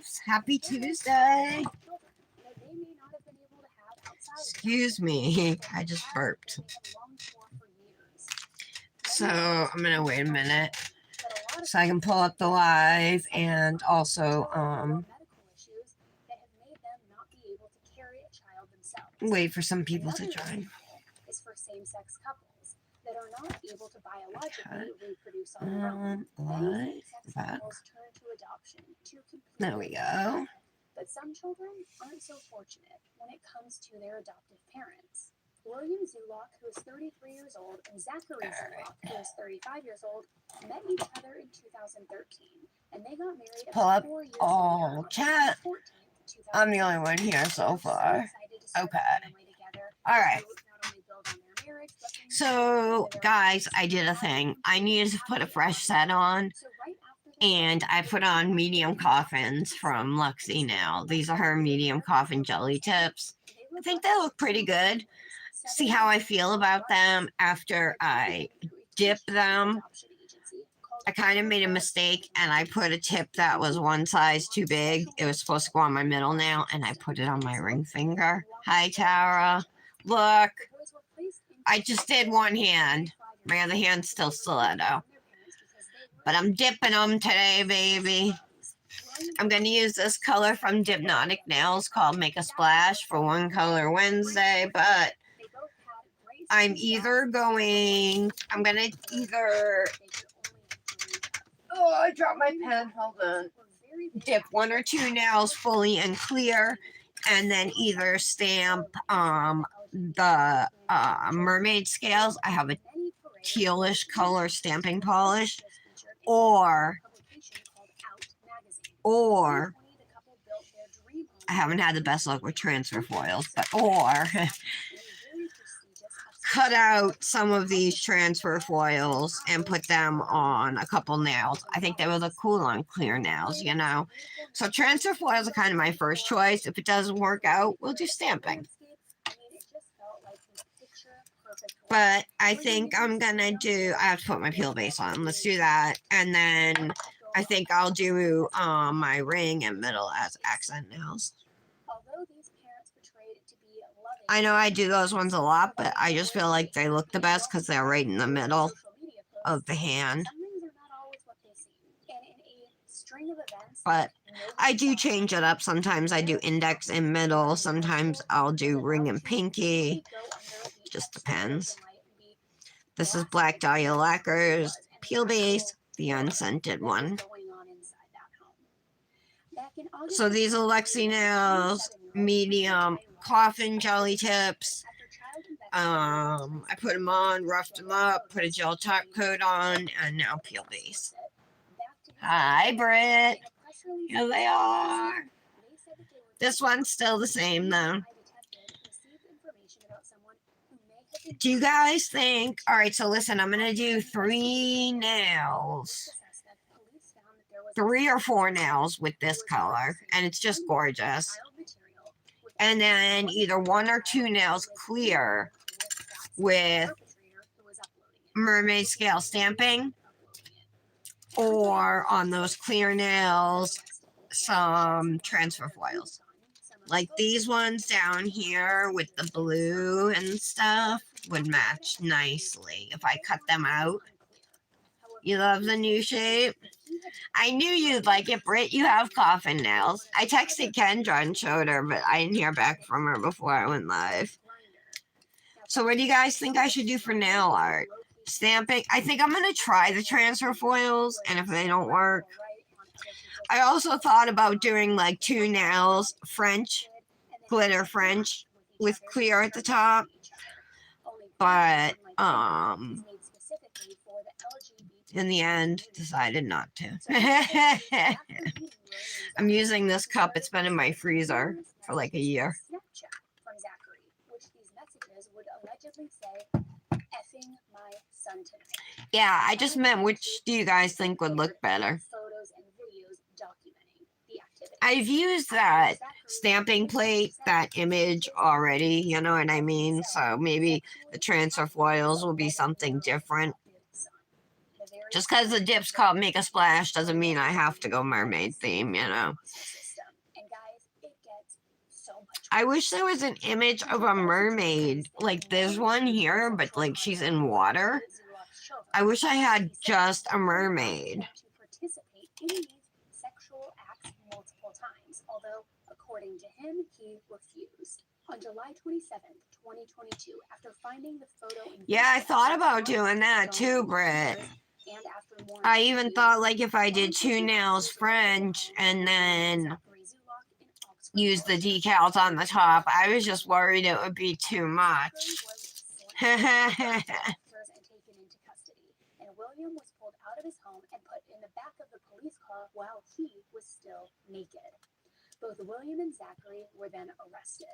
loves. Happy Tuesday. Excuse me. I just burped. So I'm going to wait a minute so I can pull up the live and also wait for some people to join. Is for same-sex couples that are not able to biologically reproduce on their own. Many same-sex couples turn to adoption to complete. There we go. But some children aren't so fortunate when it comes to their adoptive parents. William Zulock, who is 33 years old, and Zachary Zulock, who is 35 years old, met each other in 2013, and they got married about 4 years later. Chat. I'm the only one here so far. Okay. All right. So, guys, I did a thing. I needed to put a fresh set on, and I put on medium coffins from Luxie now. These are her medium coffin jelly tips. I think they look pretty good. See how I feel about them after I dip them. I kind of made a mistake, and I put a tip that was one size too big. It was supposed to go on my middle nail, and I put it on my ring finger. Hi, Tara. Look. I just did one hand. My other hand's still stiletto. But I'm dipping them today, baby. I'm going to use this color from Dipnotic Nails called Make a Splash for One Color Wednesday, but I'm going to either, oh, I dropped my pen, hold on, dip one or two nails fully and clear, and then either stamp the mermaid scales. I have a tealish color stamping polish, or I haven't had the best luck with transfer foils, but cut out some of these transfer foils and put them on a couple nails. I think they would look cool on clear nails, you know. So transfer foils are kind of my first choice. If it doesn't work out, we'll do stamping. But I think I'm gonna do, I have to put my peel base on. Let's do that. And then I think I'll do my ring and middle as accent nails. I know I do those ones a lot, but I just feel like they look the best because they're right in the middle of the hand. But I do change it up. Sometimes I do index and middle. Sometimes I'll do ring and pinky. Just depends. This is Black Dahlia Lacquer's peel base, the unscented one. So these are Luxie Nails, medium coffin jelly tips. I put them on, roughed them up, put a gel top coat on, and now peel base. Hi, Britt. Here they are. This one's still the same, though. Do you guys think... Alright, so listen, I'm going to do 3 nails. 3 or 4 nails with this color. And it's just gorgeous. And then either 1 or 2 nails clear with mermaid scale stamping. Or on those clear nails, some transfer foils. Like these ones down here with the blue and stuff would match nicely if I cut them out. You love the new shape? I knew you'd like it, Britt. You have coffin nails. I texted Kendra and showed her, but I didn't hear back from her before I went live. So what do you guys think I should do for nail art? Stamping? I think I'm going to try the transfer foils, and if they don't work... I also thought about doing like 2 nails, French, glitter French, with clear at the top. But, in the end, decided not to. I'm using this cup. It's been in my freezer for like a year. Yeah, I just meant which do you guys think would look better? I've used that stamping plate, that image already, you know what I mean? So maybe the transfer foils will be something different. Just because the dip's called Make a Splash doesn't mean I have to go mermaid theme, you know. I wish there was an image of a mermaid. Like there's one here, but like she's in water. I wish I had just a mermaid. To participate in these sexual acts multiple times, although, according to him, he refused. On July 27th, 2022, after finding the photo in Yeah, I thought about doing that too, Britt. and after more I even thought like if I did 2 nails French and then use the decals on the top, I was just worried it would be too much. and taken into custody, and William was pulled out of his home and put in the back of the police car while he was still naked. Both William and Zachary were then arrested.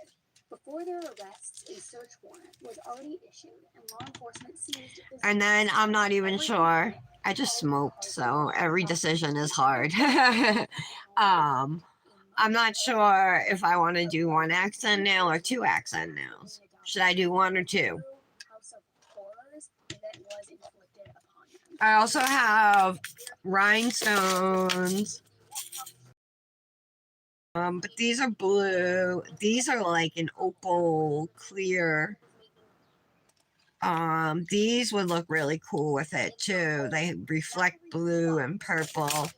Before their arrests, a search warrant was already issued, and law enforcement seized this. And then I'm not even sure. I just smoked, so every decision is hard. I'm not sure if I want to do 1 accent nail or 2 accent nails. Should I do 1 or 2? I also have rhinestones. But these are blue. These are like an opal clear. These would look really cool with it too. They reflect blue and purple.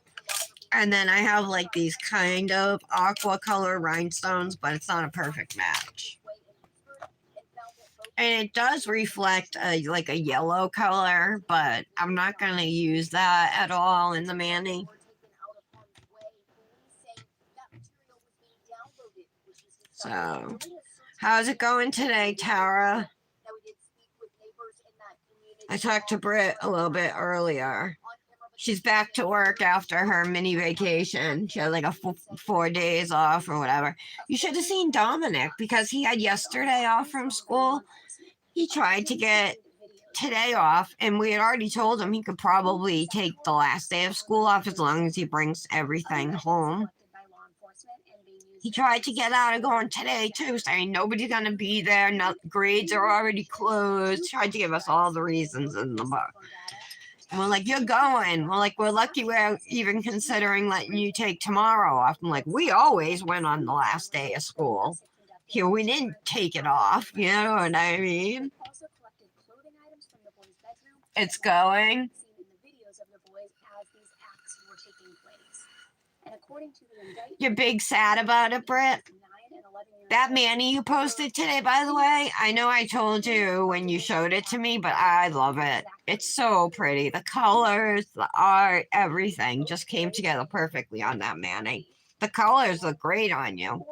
And then I have like these kind of aqua color rhinestones, but it's not a perfect match. And it does reflect like a yellow color, but I'm not going to use that at all in the mani. So, how's it going today, Tara? I talked to Britt a little bit earlier. She's back to work after her mini vacation. She had like a 4 days off or whatever. You should have seen Dominic because he had yesterday off from school. He tried to get today off, and we had already told him he could probably take the last day of school off as long as he brings everything home. He tried to get out of going today too, saying nobody's gonna be there, grades are already closed. Tried to give us all the reasons in the book. And we're like, you're going. We're like, we're lucky we're even considering letting you take tomorrow off. I'm like, we always went on the last day of school. Here we didn't take it off, you know what I mean? It's going. You're big sad about it, Britt? That mani you posted today, by the way, I know I told you when you showed it to me, but I love it. It's so pretty. The colors, the art, everything just came together perfectly on that mani. The colors look great on you.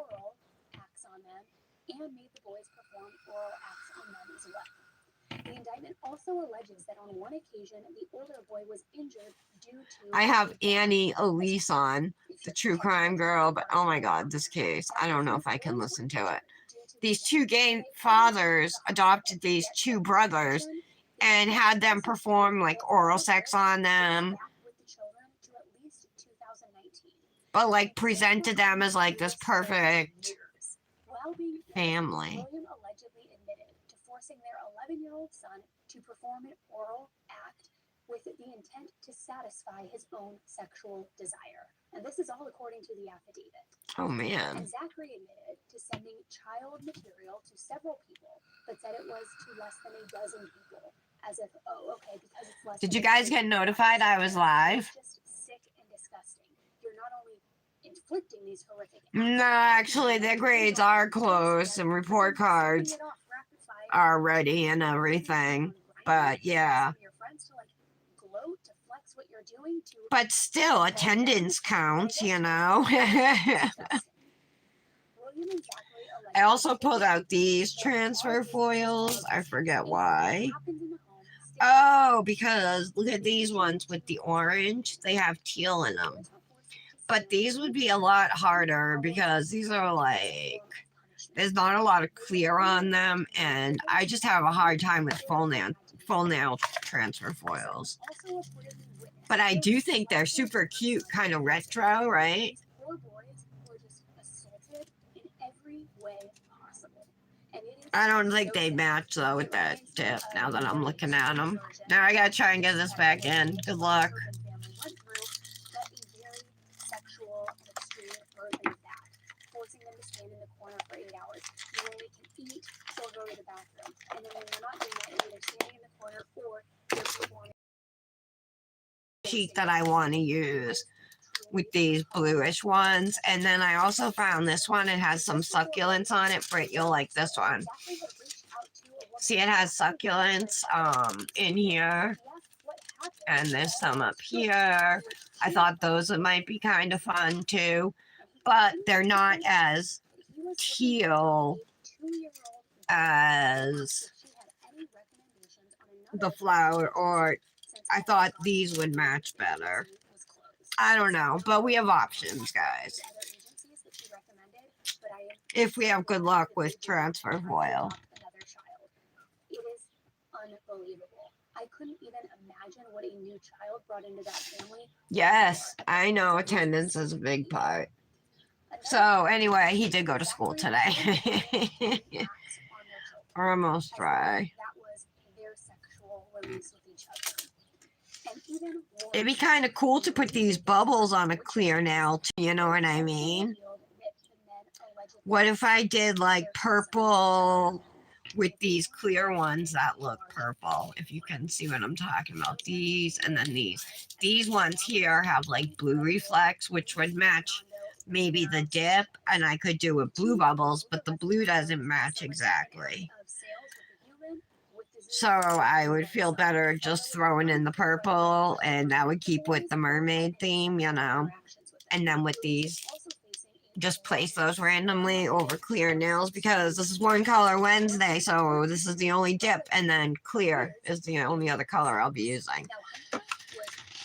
The indictment also alleges that on one occasion, the older boy was injured due to... I have Annie Elise on, the true crime girl, but oh my god, this case, I don't know if I can listen to it. These 2 gay fathers adopted these 2 brothers and had them perform like oral sex on them, but like presented them as like this perfect family. William allegedly admitted to forcing their 11-year-old son to perform an oral act with the intent to satisfy his own sexual desire. And this is all according to the affidavit. Oh man. And Zachary admitted to sending child material to several people, but said it was to less than a dozen people. As if, oh, okay, because it's less. Did you guys get notified I was live? Just sick and disgusting. You're not only inflicting these horrific acts, No, actually, their grades are closed and report cards are ready and everything. But yeah. But still, attendance counts, you know. I also pulled out these transfer foils. I forget why. Oh, because look at these ones with the orange. They have teal in them. But these would be a lot harder because these are like, there's not a lot of clear on them. And I just have a hard time with full nail transfer foils. But I do think they're super cute, kind of retro, right? I don't think they match though with that tip now that I'm looking at them. Now I gotta try and get this back in. Good luck. sheet that I want to use with these bluish ones. And then I also found this one. It has some succulents on it. Britt, you'll like this one. See, it has succulents in here. And there's some up here. I thought those might be kind of fun too. But they're not as teal as the flower, or I thought these would match better. I don't know, but we have options, guys. If we have good luck with transfer foil. It is unbelievable. I couldn't even imagine what a new child brought into that family. Yes, I know attendance is a big part. So anyway, he did go to school today. We're almost dry. That was their sexual release with each other. And even It'd be kind of cool to put these bubbles on a clear nail, too, you know what I mean? What if I did like purple with these clear ones that look purple? If you can see what I'm talking about. These and then these. These ones here have like blue reflex, which would match maybe the dip, and I could do with blue bubbles, but the blue doesn't match exactly. So I would feel better just throwing in the purple, and that would keep with the mermaid theme, you know. And then with these, just place those randomly over clear nails, because this is one color Wednesday, so this is the only dip, and then clear is the only other color I'll be using.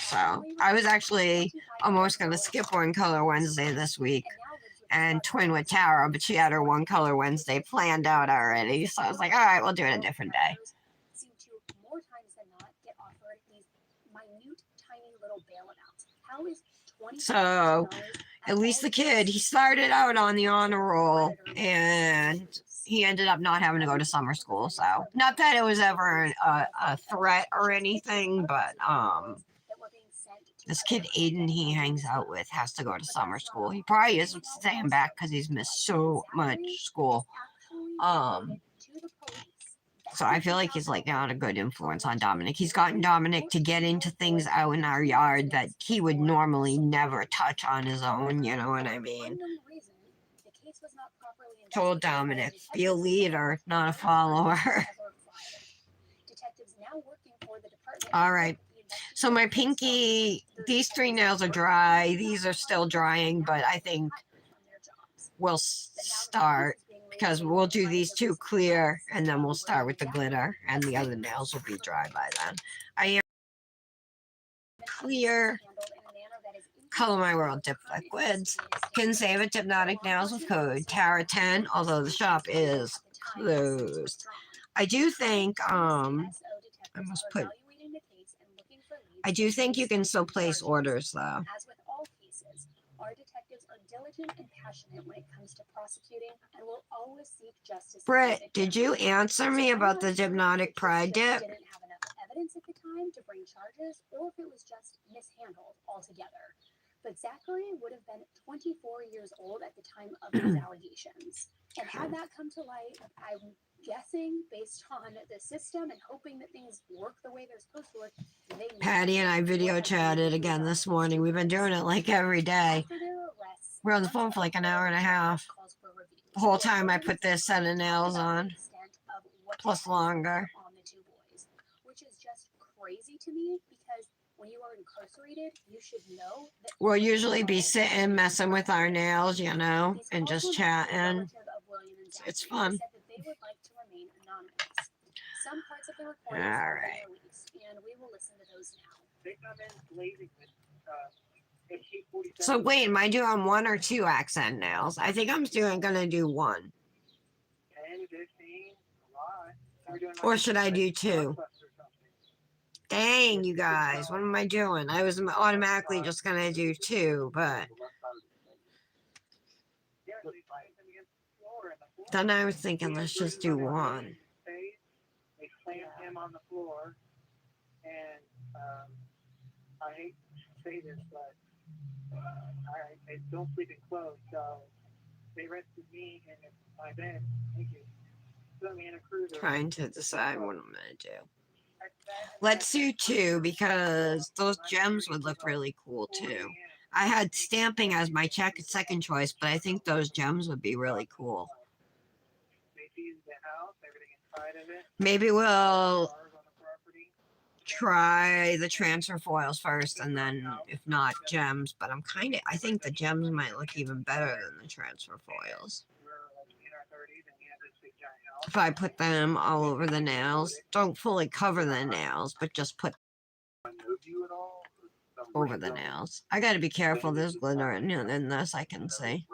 So I was actually almost going to skip one color Wednesday this week and twin with Tara, but she had her one color Wednesday planned out already. So I was like, all right, we'll do it a different day. So at least the kid, he started out on the honor roll and he ended up not having to go to summer school. So not that it was ever a threat or anything, but this kid Aiden he hangs out with has to go to summer school. He probably is staying back because he's missed so much school. So I feel like he's like not a good influence on Dominic. He's gotten Dominic to get into things out in our yard that he would normally never touch on his own, you know what I mean? Told Dominic, be a leader, not a follower. All right. So my pinky, these 3 nails are dry. These are still drying, but I think we'll start, because we'll do these 2 clear, and then we'll start with the glitter, and the other nails will be dry by then. I am clear. Color My World Dip Liquids. Can save at Dipnotic Nails with code TARA10, although the shop is closed. I do think, I do think you can still place orders, though. As with all cases, our detectives are diligent and passionate when it comes to prosecuting and will always seek justice. Britt, did you answer me about the Dipnotic Pride Dip? Didn't have enough evidence at the time to bring charges, or if it was just mishandled altogether. But Zachary would have been 24 years old at the time of these allegations. And had that come to light, I'm guessing, based on the system and hoping that things work the way they're supposed to work. Patty and I video chatted again this morning. We've been doing it like every day. We're on the phone for like an hour and a half. The whole time I put this set of nails on, plus longer. Which is just crazy to me, because when you are incarcerated, you should know that we'll usually be sitting, messing with our nails, you know, and just chatting. It's fun. All right. And we will listen to those now. So wait, am I doing 1 or 2 accent nails? I think I'm gonna do 1. Or should I do 2? Dang, you guys, what am I doing? I was automatically just gonna do 2, but then I was thinking, let's just do 1. They slammed him on the floor, and I hate to say this, but I don't sleep in clothes, so they rested me in my bed. Thank you. Put me in a cruiser. Trying to decide what I'm gonna do. Let's do 2 because those gems would look really cool too. I had stamping as my second choice, but I think those gems would be really cool. Maybe we'll try the transfer foils first and then if not gems, but I think the gems might look even better than the transfer foils. If I put them all over the nails, don't fully cover the nails, but just put over the nails. I gotta be careful, there's glitter in this, I can see.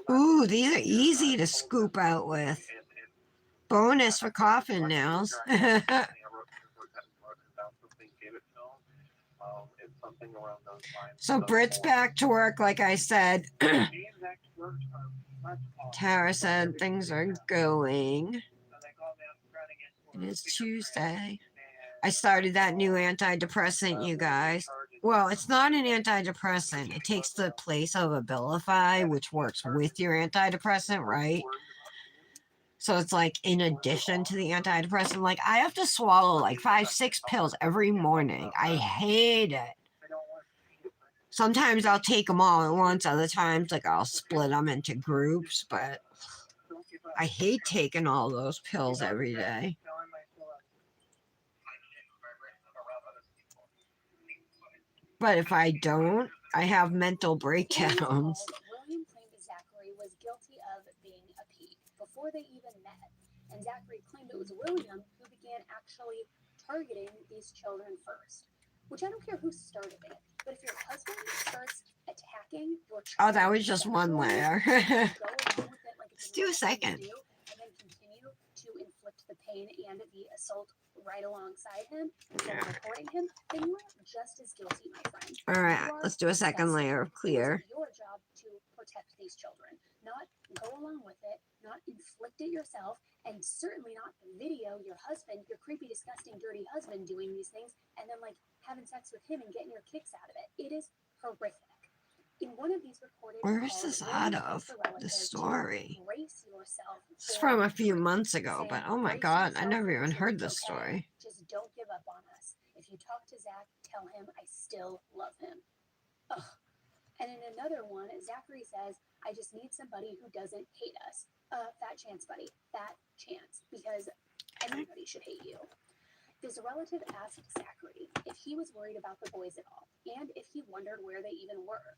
Ooh, these are easy to scoop out with. Bonus for coffin nails. So Britt's back to work, like I said. Tara said things are going. It is Tuesday. I started that new antidepressant, you guys. Well, it's not an antidepressant. It takes the place of Abilify, which works with your antidepressant, right? So it's like in addition to the antidepressant, like I have to swallow like 5-6 pills every morning. I hate it. Sometimes I'll take them all at once. Other times, like I'll split them into groups, but I hate taking all those pills every day. But if I don't, I have mental breakdowns. William claimed Zachary was guilty of being a peak before they even met, and Zachary claimed it was William who began actually targeting these children first. Which I don't care who started it, but if your husband starts attacking your child, oh, that was just one layer. Let's do a second. And then continue to inflict the pain and the assault right alongside him, instead of reporting him, then you are just as guilty, my friend. All right, let's do a second layer of clear. It's your job to protect these children, not go along with it, not inflict it yourself, and certainly not video your husband, your creepy, disgusting, dirty husband doing these things, and then like having sex with him and getting your kicks out of it. It is horrific. In one of these recorded Where is this out of? The story. This is from a few months ago, but oh my god, I never even heard this story. Just don't give up on us. If you talk to Zach, tell him I still love him. Ugh. And in another one, Zachary says, I just need somebody who doesn't hate us. Fat chance, buddy. Fat chance. Because everybody should hate you. This relative asked Zachary if he was worried about the boys at all, and if he wondered where they even were.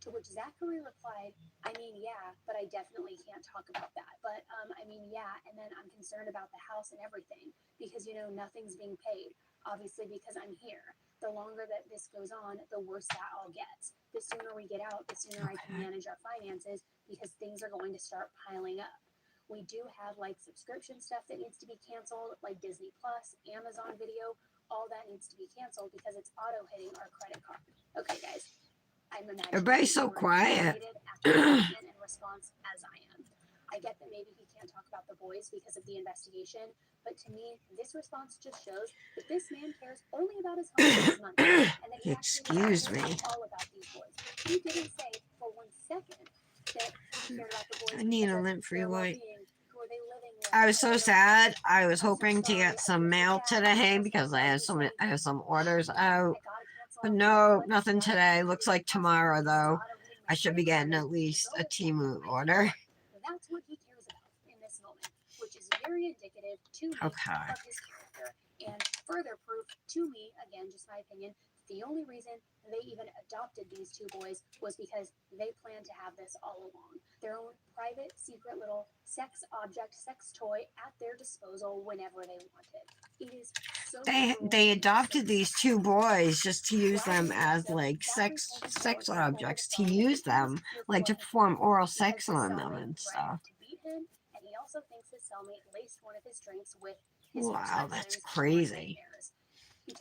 To which Zachary replied, I mean, yeah, but I definitely can't talk about that. But, I mean, yeah, and then I'm concerned about the house and everything, because, you know, nothing's being paid, obviously because I'm here. The longer that this goes on, the worse that all gets. The sooner we get out, the sooner I can manage our finances, because things are going to start piling up. We do have, like, subscription stuff that needs to be canceled, like Disney Plus, Amazon Video, all that needs to be canceled because it's auto-hitting our credit card. Okay, guys. Everybody's so quiet. In response as I am. I get that maybe he can't talk about the boys because of the investigation, but to me, this response just shows that this man cares only about his home and his money, and that he Excuse me. all about these boys. He didn't say for 1 second that he cared about the boys. I need a lint-free wipe. Who are they living with? I was so sad. I was hoping to get some mail today because I have some orders out. But no, nothing today. Looks like tomorrow, though. I should be getting at least a Temu order. That's what he cares about in this moment, which is very indicative to me of his character. And further proof to me, again, just my opinion, the only reason they even adopted these 2 boys was because they planned to have this all along. Their own private, secret little sex object, sex toy at their disposal whenever they wanted. It is so they adopted these 2 boys just to use them as like sex objects, to use them like to perform oral sex on them and stuff. And he also thinks his cellmate laced one of his drinks with wow, that's crazy.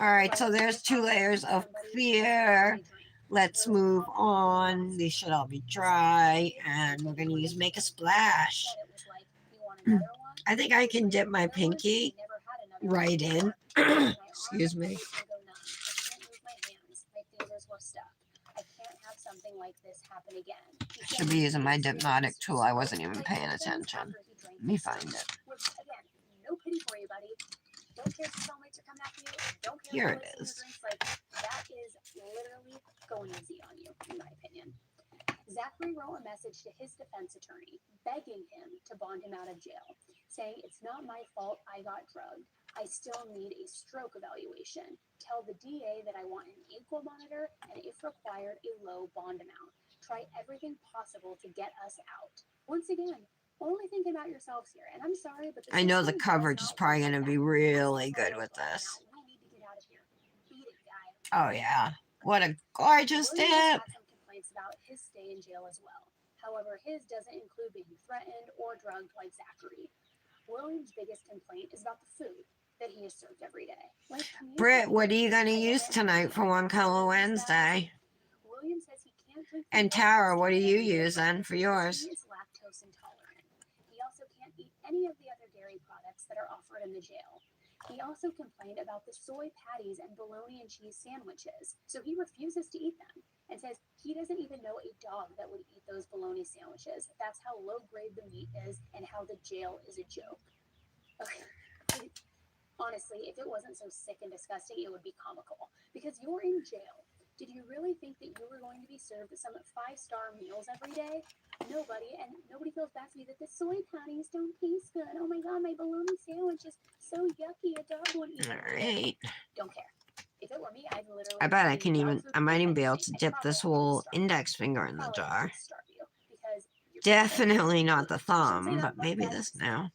All right, so there's 2 layers of clear. Let's move on. These should all be dry, and we're going to use Make a Splash. I think I can dip my pinky right in. Excuse me. I can't have something like this happen again. He Should said be he using my experienced Dipnotic tool. I wasn't stroke-like even paying symptoms attention. after he drank Let me his find drink, it. which, again, no pity for you, buddy. Don't care if your cellmates are coming after you. Don't care Here if it you're is. drinks. Like, that is literally going easy on you, in my opinion. Zachary wrote a message to his defense attorney, begging him to bond him out of jail, saying, "It's not my fault I got drugged. I still need a stroke evaluation. Tell the DA that I want an ankle monitor and, if required, a low bond amount. Try everything possible to get us out." Once again, only thinking about yourselves here. And I'm sorry, but I know the coverage is probably going to be really good with this. We need to get out of here. Beat it, guy. Oh, yeah. What a gorgeous Williams dip. had some complaints about his stay in jail as well. However, his doesn't include being threatened or drugged like Zachary. Williams' biggest complaint is about the food that he is served every day. Like, Britt, what are you going to use tonight for One Color Wednesday? Williams says he can't drink. And Tara, what are you using for yours? He is lactose intolerant. He also can't eat any of the other dairy products that are offered in the jail. He also complained about the soy patties and bologna and cheese sandwiches, so he refuses to eat them and says he doesn't even know a dog that would eat those bologna sandwiches. That's how low grade the meat is and how the jail is a joke. Okay. Honestly, if it wasn't so sick and disgusting, it would be comical. Because you're in jail. Did you really think that you were going to be served some 5-star meals every day? Nobody, and nobody feels bad for you that the soy patties don't taste good. Oh my god, my bologna sandwich is so yucky, a dog won't eat it. Alright. Don't care. If it were me, I'd literally... I bet I might even be able to dip this whole index finger in the jar. Definitely not the thumb, but maybe this now.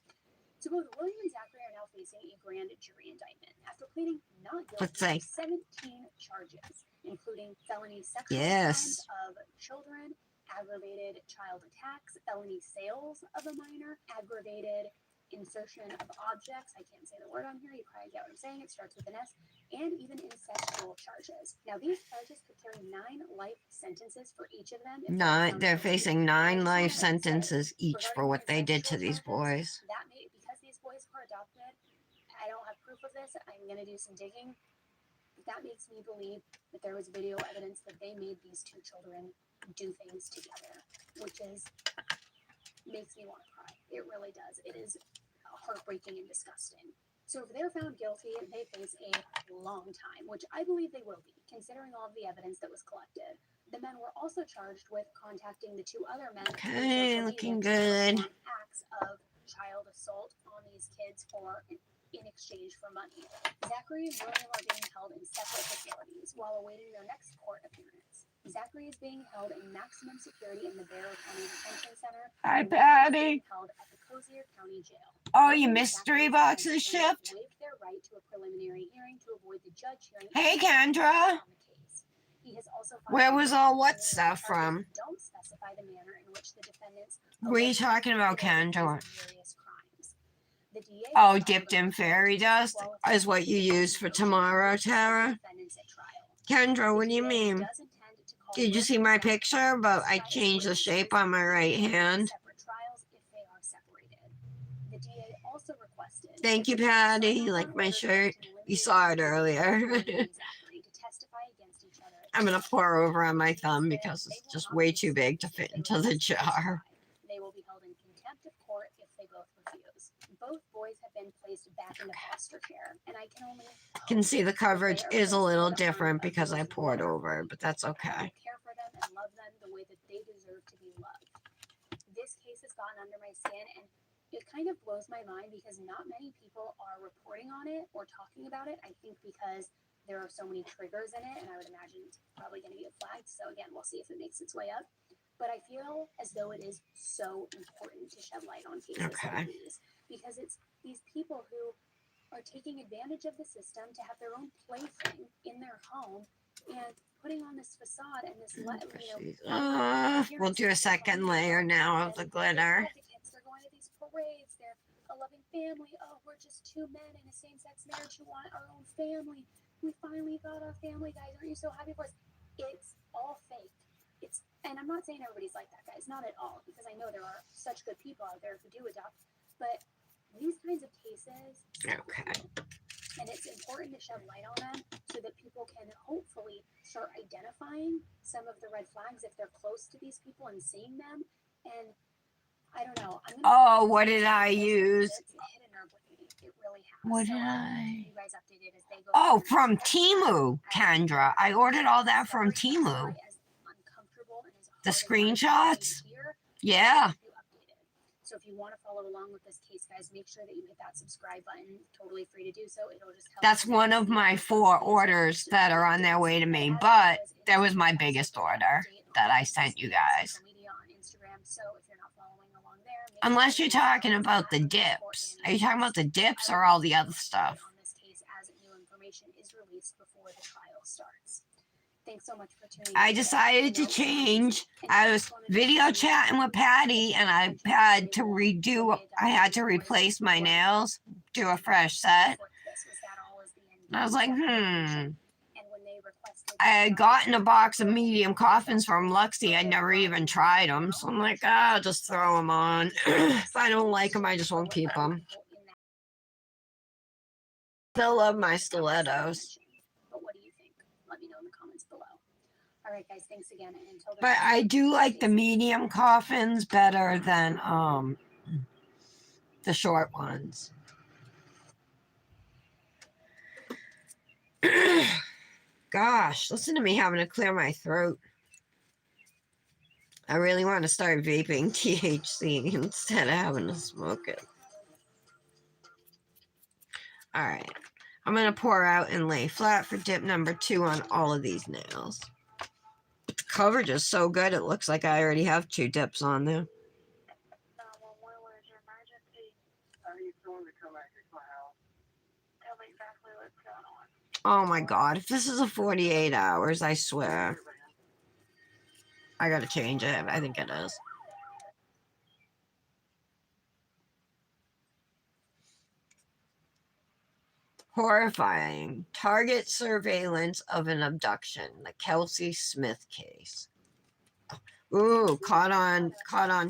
So both William and Zachary are now facing a grand jury indictment after pleading not Let's guilty see. to 17 charges, including felony sexual Yes. crimes of children, aggravated child attacks, felony sales of a minor, aggravated insertion of objects. I can't say the word on here. You probably get what I'm saying. It starts with an S. And even incestual charges. Now, these charges could carry 9 life sentences for each of them. They're facing 9 life sentences each for what they did to these boys. Because these boys were adopted, I don't have proof of this. I'm going to do some digging. That makes me believe that there was video evidence that they made these 2 children do things together, which makes me want to cry. It really does. It is heartbreaking and disgusting. So if they're found guilty, they face a long time, which I believe they will be, considering all of the evidence that was collected. The men were also charged with contacting the 2 other men. Okay, looking good. Acts of child assault on these kids in exchange for money. Zachary and William are being held in separate facilities while awaiting their next court appearance. Zachary is being held in maximum security in the Barrow County Detention Center. Hi, Patty. Held at the Cozier County Jail. Oh, you mystery boxes shipped? Waived their right to a preliminary hearing to avoid the judge hearing. Hey, Kendra. He has also Where was all what stuff from? Don't specify the manner in which the defendants. What are you talking about, Kendra? Various crimes. The DA Oh, dipped in fairy dust is what you use for tomorrow, Tara? Kendra, what do you mean? Did you see my picture? But I changed the shape on my right hand. Thank you, Patty. You like my shirt? You saw it earlier. I'm going to pour over on my thumb because it's just way too big to fit into the jar. They will be held in contempt of court if they both refuse. Both boys have been placed back into foster care, and I can see the coverage is a little different because I poured over, but that's okay. Care for them and love them the way that they deserve to be loved. This case has gotten under my skin, and it kind of blows my mind because not many people are reporting on it or talking about it. I think because there are so many triggers in it, and I would imagine it's probably going to get flagged. So again, we'll see if it makes its way up. But I feel as though it is so important to shed light on cases like these, because it's these people who are taking advantage of the system to have their own plaything in their home and putting on this facade and this, we'll do a second layer now of the glitter. They're going to these parades. They're a loving family. Oh, we're just 2 men in a same-sex marriage who want our own family. We finally got our family, guys. Aren't you so happy for us? It's all fake. And I'm not saying everybody's like that, guys. Not at all, because I know there are such good people out there who do adopt. But these kinds of cases, okay, and it's important to shed light on them so that people can hopefully start identifying some of the red flags if they're close to these people and seeing them. And I don't know. Oh, what did I use? It's hit a nerve with me. It really has. What So did I'll I? keep you guys updated as they go Oh, through from this. Temu, Kendra. I ordered all that from Temu. As uncomfortable and as The hard as that screenshots? is to hear, Yeah. I'll keep you updated. So if you want to follow along with this case, guys, make sure that you hit that subscribe button. Totally free to do so. It'll just help. That's one of my 4 orders that are on their way to me, but that was my biggest order that I sent you guys. Social media on Instagram. So if you're not following along there, Unless you're talking about the dips. Are you talking about the dips or all the other stuff? On this case, as new information is released before the trial starts. Thanks so much for tuning in. I decided to change. I was video chatting with Patty and I had to replace my nails, do a fresh set. And I was like, I had gotten a box of medium coffins from Luxie. I never even tried them. So I'm like, I'll just throw them on. If I don't like them, I just won't keep them. Still love my stilettos. But what do you think? Let me know in the comments below. All right, guys, thanks again. Until but I do like the medium coffins better than the short ones. Gosh, listen to me having to clear my throat. I really want to start vaping THC instead of having to smoke it. All right. I'm going to pour out and lay flat for dip number 2 on all of these nails. The coverage is so good, it looks like I already have 2 dips on there. Oh my God, if this is a 48 hours, I swear. I gotta change it. I think it is. Horrifying. Target surveillance of an abduction. The Kelsey Smith case. Ooh, caught on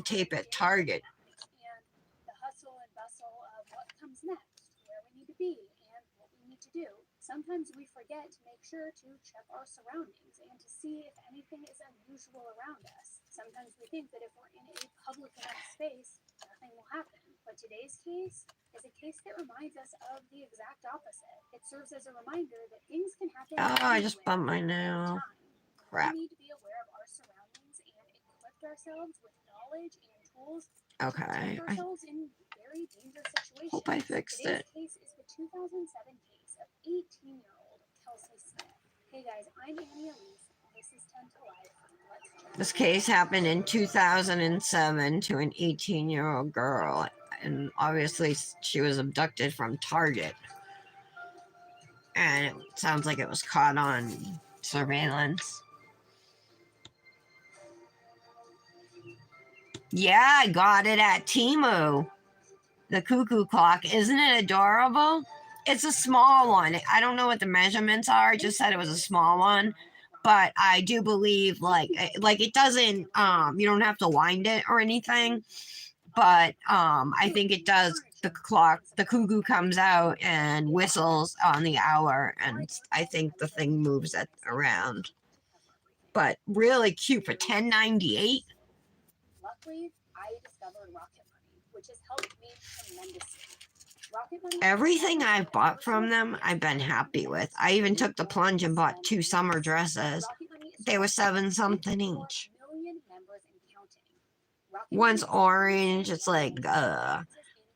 tape at Target. And the hustle and bustle of what comes next, where we need to be, and what we need to do. Sometimes we forget to make sure to check our surroundings and to see if anything is unusual around us. Sometimes we think that if we're in a public enough space, nothing will happen. But today's case is a case that reminds us of the exact opposite. It serves as a reminder that things can happen. Oh, I just bumped my nail. Crap. We need to be aware of our surroundings and equip ourselves with knowledge and tools okay. to protect ourselves in very dangerous situations. Hope I fixed Today's it. case is the 2007 case of 18-year-old Kelsey Smith. Hey guys, I'm Annie Elise. This is 10 to Life. This case happened in 2007 to an 18-year-old girl, and obviously she was abducted from Target. And it sounds like it was caught on surveillance. Yeah, I got it at Temu. The cuckoo clock. Isn't it adorable? It's a small one. I don't know what the measurements are. It just said it was a small one. But I do believe like it doesn't you don't have to wind it or anything. But I think it does. The clock, the cuckoo comes out and whistles on the hour, and I think the thing moves it around. But really cute for $10.98. Luckily, I discovered Rocket Money, which has helped me tremendously. Rocket Money. Everything I've bought from them, I've been happy with. I even took the plunge and bought 2 summer dresses. They were $7 something each. One's orange. It's like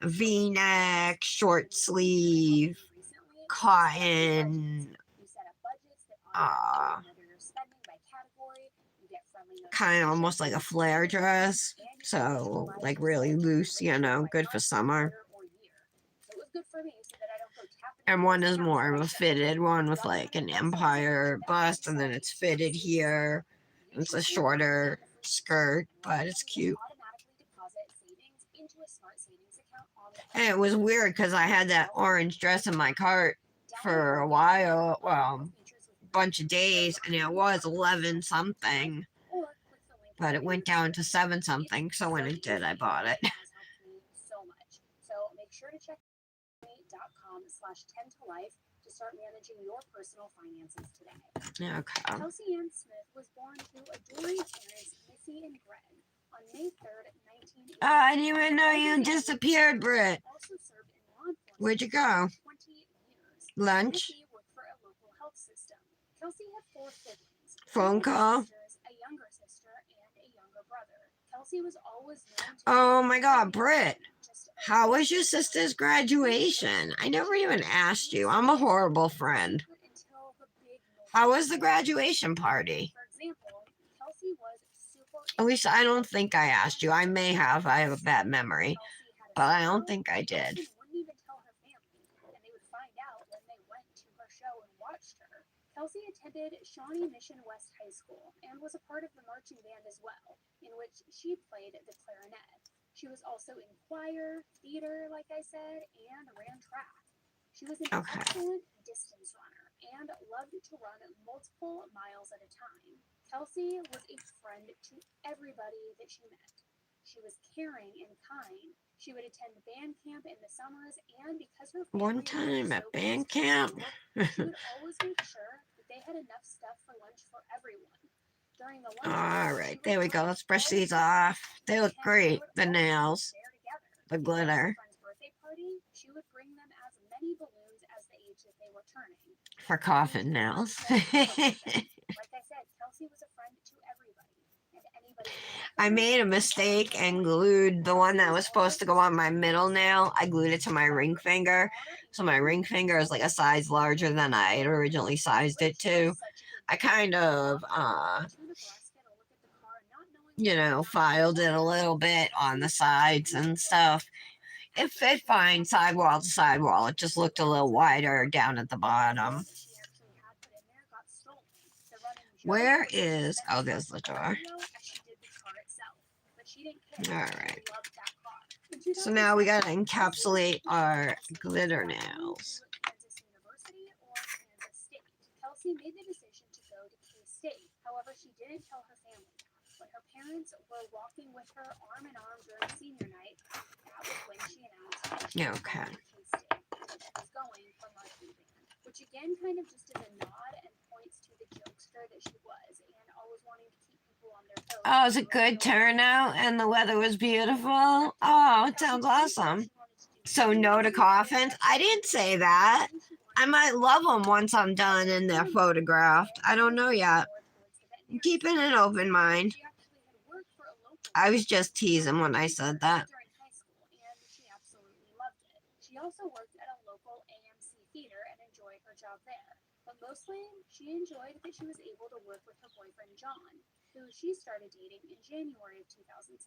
V-neck, short sleeve, cotton, kind of almost like a flare dress. So like really loose, you know, good for summer. And one is more of a fitted one with like an empire bust, and then it's fitted here. It's a shorter skirt, but it's cute. And it was weird because I had that orange dress in my cart for a while, well, a bunch of days, and it was 11 something, but it went down to 7 something. So when it did, I bought it. So make sure to check .com/10tolife to start managing your personal finances today. Okay. Kelsey Ann Smith was born to adoring parents Missy and Greg on May 3rd, 1980. Oh, I didn't even know you disappeared, Britt. Also served in law enforcement Where'd you go? for 20 years. Lunch? Missy worked for a local health system. Kelsey had 4 siblings. Phone Two older call? sisters, a younger sister, and a younger brother. Kelsey was always known to Oh my God, be Britt. just How was your sister's graduation? I never even asked you. I'm a horrible friend. until the big How was the graduation party? For example, Kelsey was super At least I don't think I asked you. I may have. I have a bad memory, Kelsey had a but I don't show, think I did. Kelsey wouldn't even tell her family, and they would find out when they went to her show and watched her. Kelsey attended Shawnee Mission West High School and was a part of the marching band as well, in which she played the clarinet. She was also in choir, theater, like I said, and ran track. She was an Okay. excellent distance runner and loved to run multiple miles at a time. Kelsey was a friend to everybody that she met. She was caring and kind. She would attend band camp in the summers, and because her family One time lived at so band close to camp. school, she would always make sure that they had enough stuff for lunch for everyone. During the lunch All break, right, she there we would go. run Let's brush all these the off. They look and great. they The would all nails, there together. the If they had a glitter. friend's birthday party, she would bring them as many balloons as the age that they were turning. For coffin nails. Like I said, Kelsey was a friend to everybody and anybody who met I her. made a mistake and glued the one that was supposed to go on my middle nail. I glued it to my ring finger. So my ring finger is like a size larger than I had originally sized it to. I kind of, filed it a little bit on the sides and stuff. It fit fine sidewall to sidewall. It just looked a little wider down at the bottom. Where is, oh, there's the door. All right. So now we got to encapsulate our glitter nails. Kelsey made the decision to go to K-State. However, she didn't tell her family that. When her parents were walking with her arm in arm during senior night, that was when she announced that she was Okay. going to K-State. She was going for marching band, which again kind of just is a nod and points to the jokester that she was and always wanting to keep people on their toes. Oh, it was a good turnout and the weather was beautiful. Oh, it sounds awesome. So no to coffins? I didn't say that. I might love them once I'm done and they're photographed. I don't know yet. I'm keeping an open mind. I was just teasing when I said that. She also worked at a local AMC theater and enjoyed her job there. But mostly, she enjoyed that she was able to work with her boyfriend John, who she started dating in January of 2007.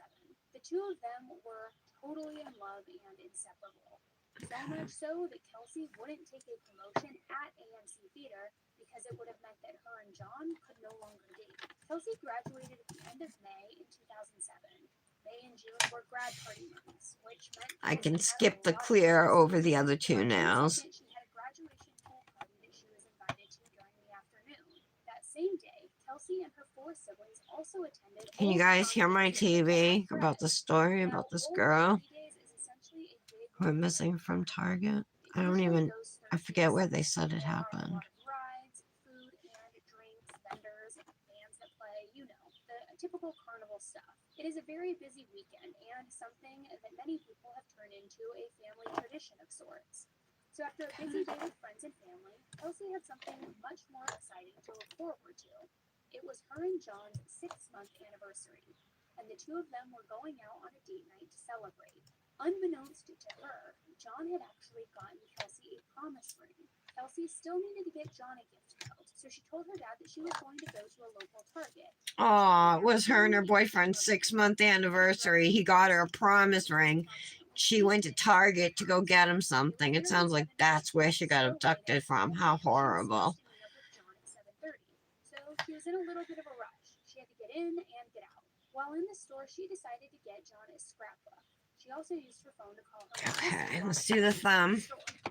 The two of them were totally in love and inseparable. So much so that Kelsey wouldn't take a promotion at AMC Theater because it would have meant that her and John could no longer date. Kelsey graduated at the end of May in 2007. May and June were grad party months, which meant I can Kelsey had skip a the lot of clear classes. over the other two On June nails. 2nd, she had a graduation pool party that she was invited to during the afternoon. That same day, Kelsey and her 4 siblings also attended. Can you guys hear my TV about the story about this girl who went missing from Target? I forget where they said it happened. Rides, food and drinks, vendors, bands that play, the typical carnival stuff. It is a very busy weekend and something that many people have turned into a family tradition of sorts. So after a busy day with friends and family, Kelsey had something much more exciting to look forward to. It was her and John's 6-month anniversary, and the two of them were going out on a date night to celebrate. Unbeknownst to her, John had actually gotten Kelsey a promise ring. Kelsey still needed to get John a gift though, so she told her dad that she was going to go to a local Target. Oh, it was her and her boyfriend's 6-month anniversary. He got her a promise ring. She went to Target to go get him something. It sounds like that's where she got abducted from. How horrible. So she was in a little bit of a rush. She had to get in and get out. While in the store, she decided to get John a scrapbook. She also used her phone to call her mom. Okay, let's do the thumb.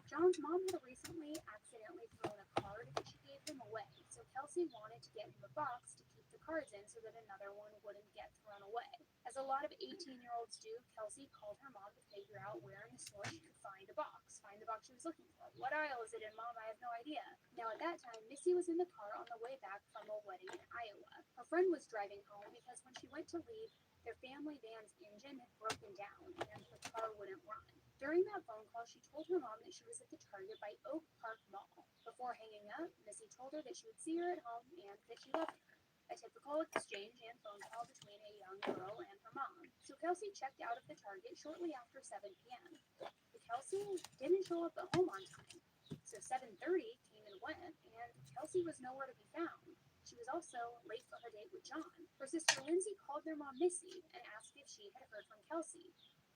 John's mom had recently accidentally thrown a card that she gave him away, so Kelsey wanted to get him a box to keep the cards in so that another one wouldn't get thrown away. As a lot of 18-year-olds do, Kelsey called her mom to figure out where in the store she could find a box. Find the box she was looking for. What aisle is it in, Mom? I have no idea. Now, at that time, Missy was in the car on the way back from a wedding in Iowa. Her friend was driving home because when she went to leave, their family van's engine had broken down and the car wouldn't run. During that phone call, she told her mom that she was at the Target by Oak Park Mall. Before hanging up, Missy told her that she would see her at home and that she loved her. A typical exchange and phone call between a young girl and her mom. So Kelsey checked out of the Target shortly after 7 p.m. But Kelsey didn't show up at home on time. So 7:30 came and went, and Kelsey was nowhere to be found. She was also late for her date with John. Her sister Lindsay called their mom Missy and asked if she had heard from Kelsey.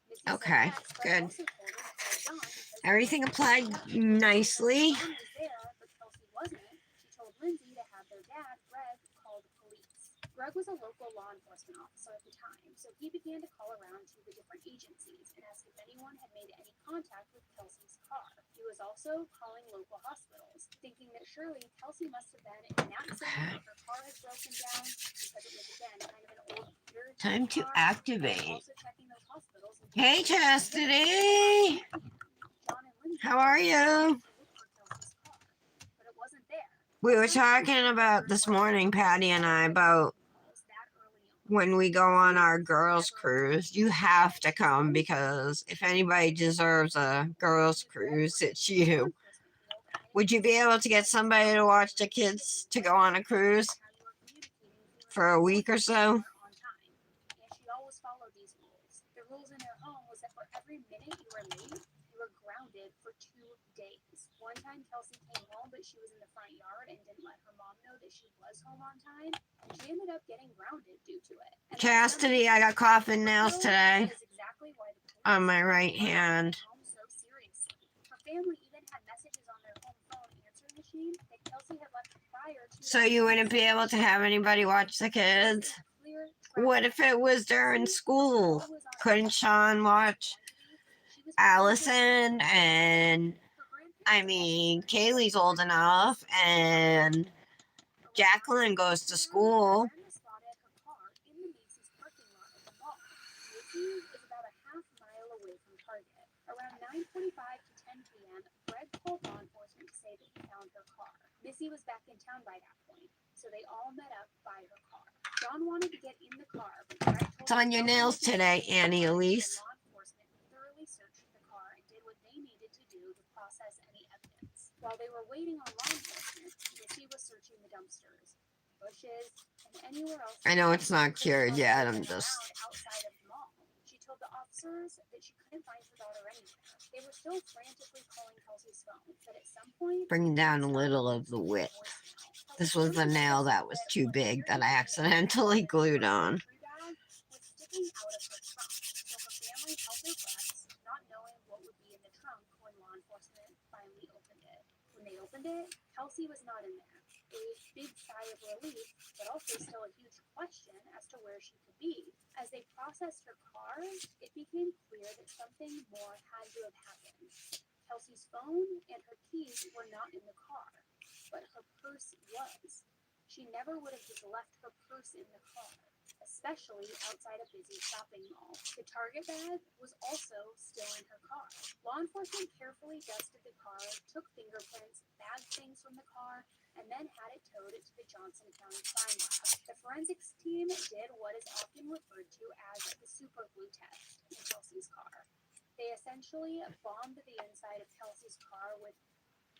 Missy Okay, said yes, but good. also told her to call John because Everything applied nicely. John was there, but Kelsey wasn't. She told Lindsay to have their dad, Greg, call the police. Greg was a local law enforcement officer at the time, so he began to call around to the different agencies and ask if anyone had made any contact with Kelsey's car. He was also calling local hospitals, thinking that surely Kelsey must have been in an accident or her car had broken down because it was, again, kind of an old beater Time to car. activate. Also checking those hospitals. Hey, Chastity. John and Lindsay How are you? to look for Kelsey's car, but it wasn't there. We were talking about this morning, Patty and I, about when we go on our girls' cruise. You have to come because if anybody deserves a girls' cruise, it's you. Would you be able to get somebody to watch the kids to go on a cruise for a week or so? And she always followed these rules. The rules in her home was that for every minute you were late, you were grounded for 2 days. One time Kelsey came home, but she was in the front yard and didn't let her mom know that she was home on time. And she ended up getting grounded due to it. And Chastity, I got coffin nails today that is exactly why the police on my right hand. home so seriously. Her family even had messages on their home phone answering machine that Kelsey had left prior to. So you wouldn't be able to have anybody watch the kids? What if it was during school? Couldn't Sean watch Allison? And I mean, Kaylee's old enough, and Jacqueline goes to school. Macy's is about a half mile away from Target. Around 9:45 to 10 p.m., Greg called law enforcement to say that he found her car. Missy was back in town by that point, so they all met up by her car. John wanted to get in the car, but Greg told It's on your nails today, Annie Elise. law enforcement thoroughly searched the car and did what they needed to do to process any evidence. While they were waiting on law enforcement, Missy was searching the dumpsters, bushes, and anywhere else. I know it's not cured yet. I'm just outside of the mall. She told the officers that she couldn't find her daughter anywhere. They were still frantically calling Kelsey's phone, but at some point, bringing down a little of the width. This was the nail that was too big that I accidentally glued on. Was sticking out of her trunk, so her family held their breaths, not knowing what would be in the trunk when law enforcement finally opened it. When they opened it, Kelsey was not in there. A big sigh of relief, but also still a huge question as to where she could be. As they processed her car, it became clear that something more had to have happened. Kelsey's phone and her keys were not in the car, but her purse was. She never would have just left her purse in the car, especially outside a busy shopping mall. The Target bag was also still in her car. Law enforcement carefully dusted the car, took fingerprints, bagged things from the car, and then had it towed to the Johnson County Crime Lab. The forensics team did what is often referred to as the super glue test in Kelsey's car. They essentially bombed the inside of Kelsey's car with.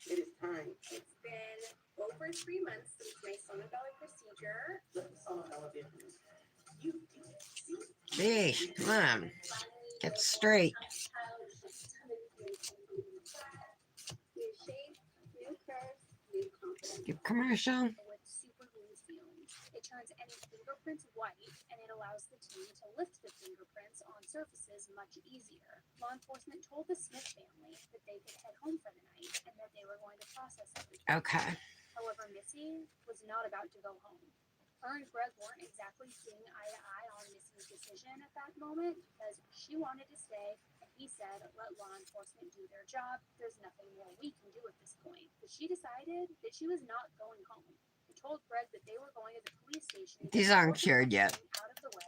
It is time. It's been over 3 months since my sonobelly procedure. Let the sonobella be. Hey, come on. Get straight. New shape, new curves, new confidence. Your commercial. With super glue fumes. It turns any fingerprints white, and it allows the team to lift the fingerprints on surfaces much easier. Law enforcement told the Smith family that they could head home for the night and that they were going to process everything. Okay. However, Missy was not about to go home. Her and Greg weren't exactly seeing eye to eye on Missy's decision at that moment because she wanted to stay, and he said, let law enforcement do their job. There's nothing more we can do at this point. But she decided that she was not going home. She told Greg that they were going to the police station. These aren't cured yet.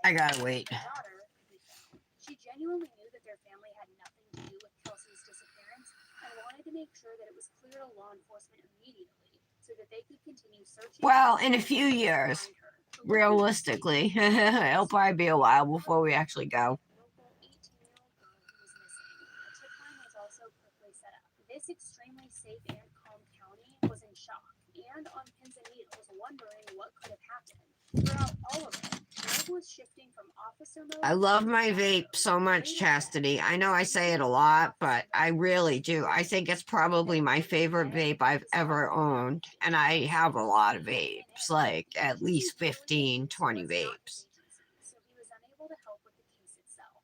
I gotta wait. Her daughter to make sure that it was clear to law enforcement immediately so that they could continue searching. Well, in a few years, find her. So realistically, it'll probably be a while before we actually go. local 18-year-old girl who was missing. A tip line was also quickly set up. This extremely safe and calm county was in shock and on pins and needles, wondering what could have happened. Throughout all of it, Greg was shifting from officer mode. I love my vape so much, Chastity. I know I say it a lot, but I really do. I think it's probably my favorite vape I've ever owned. And I have a lot of vapes, like at least 15, 20 vapes. So he was unable to help with the case itself.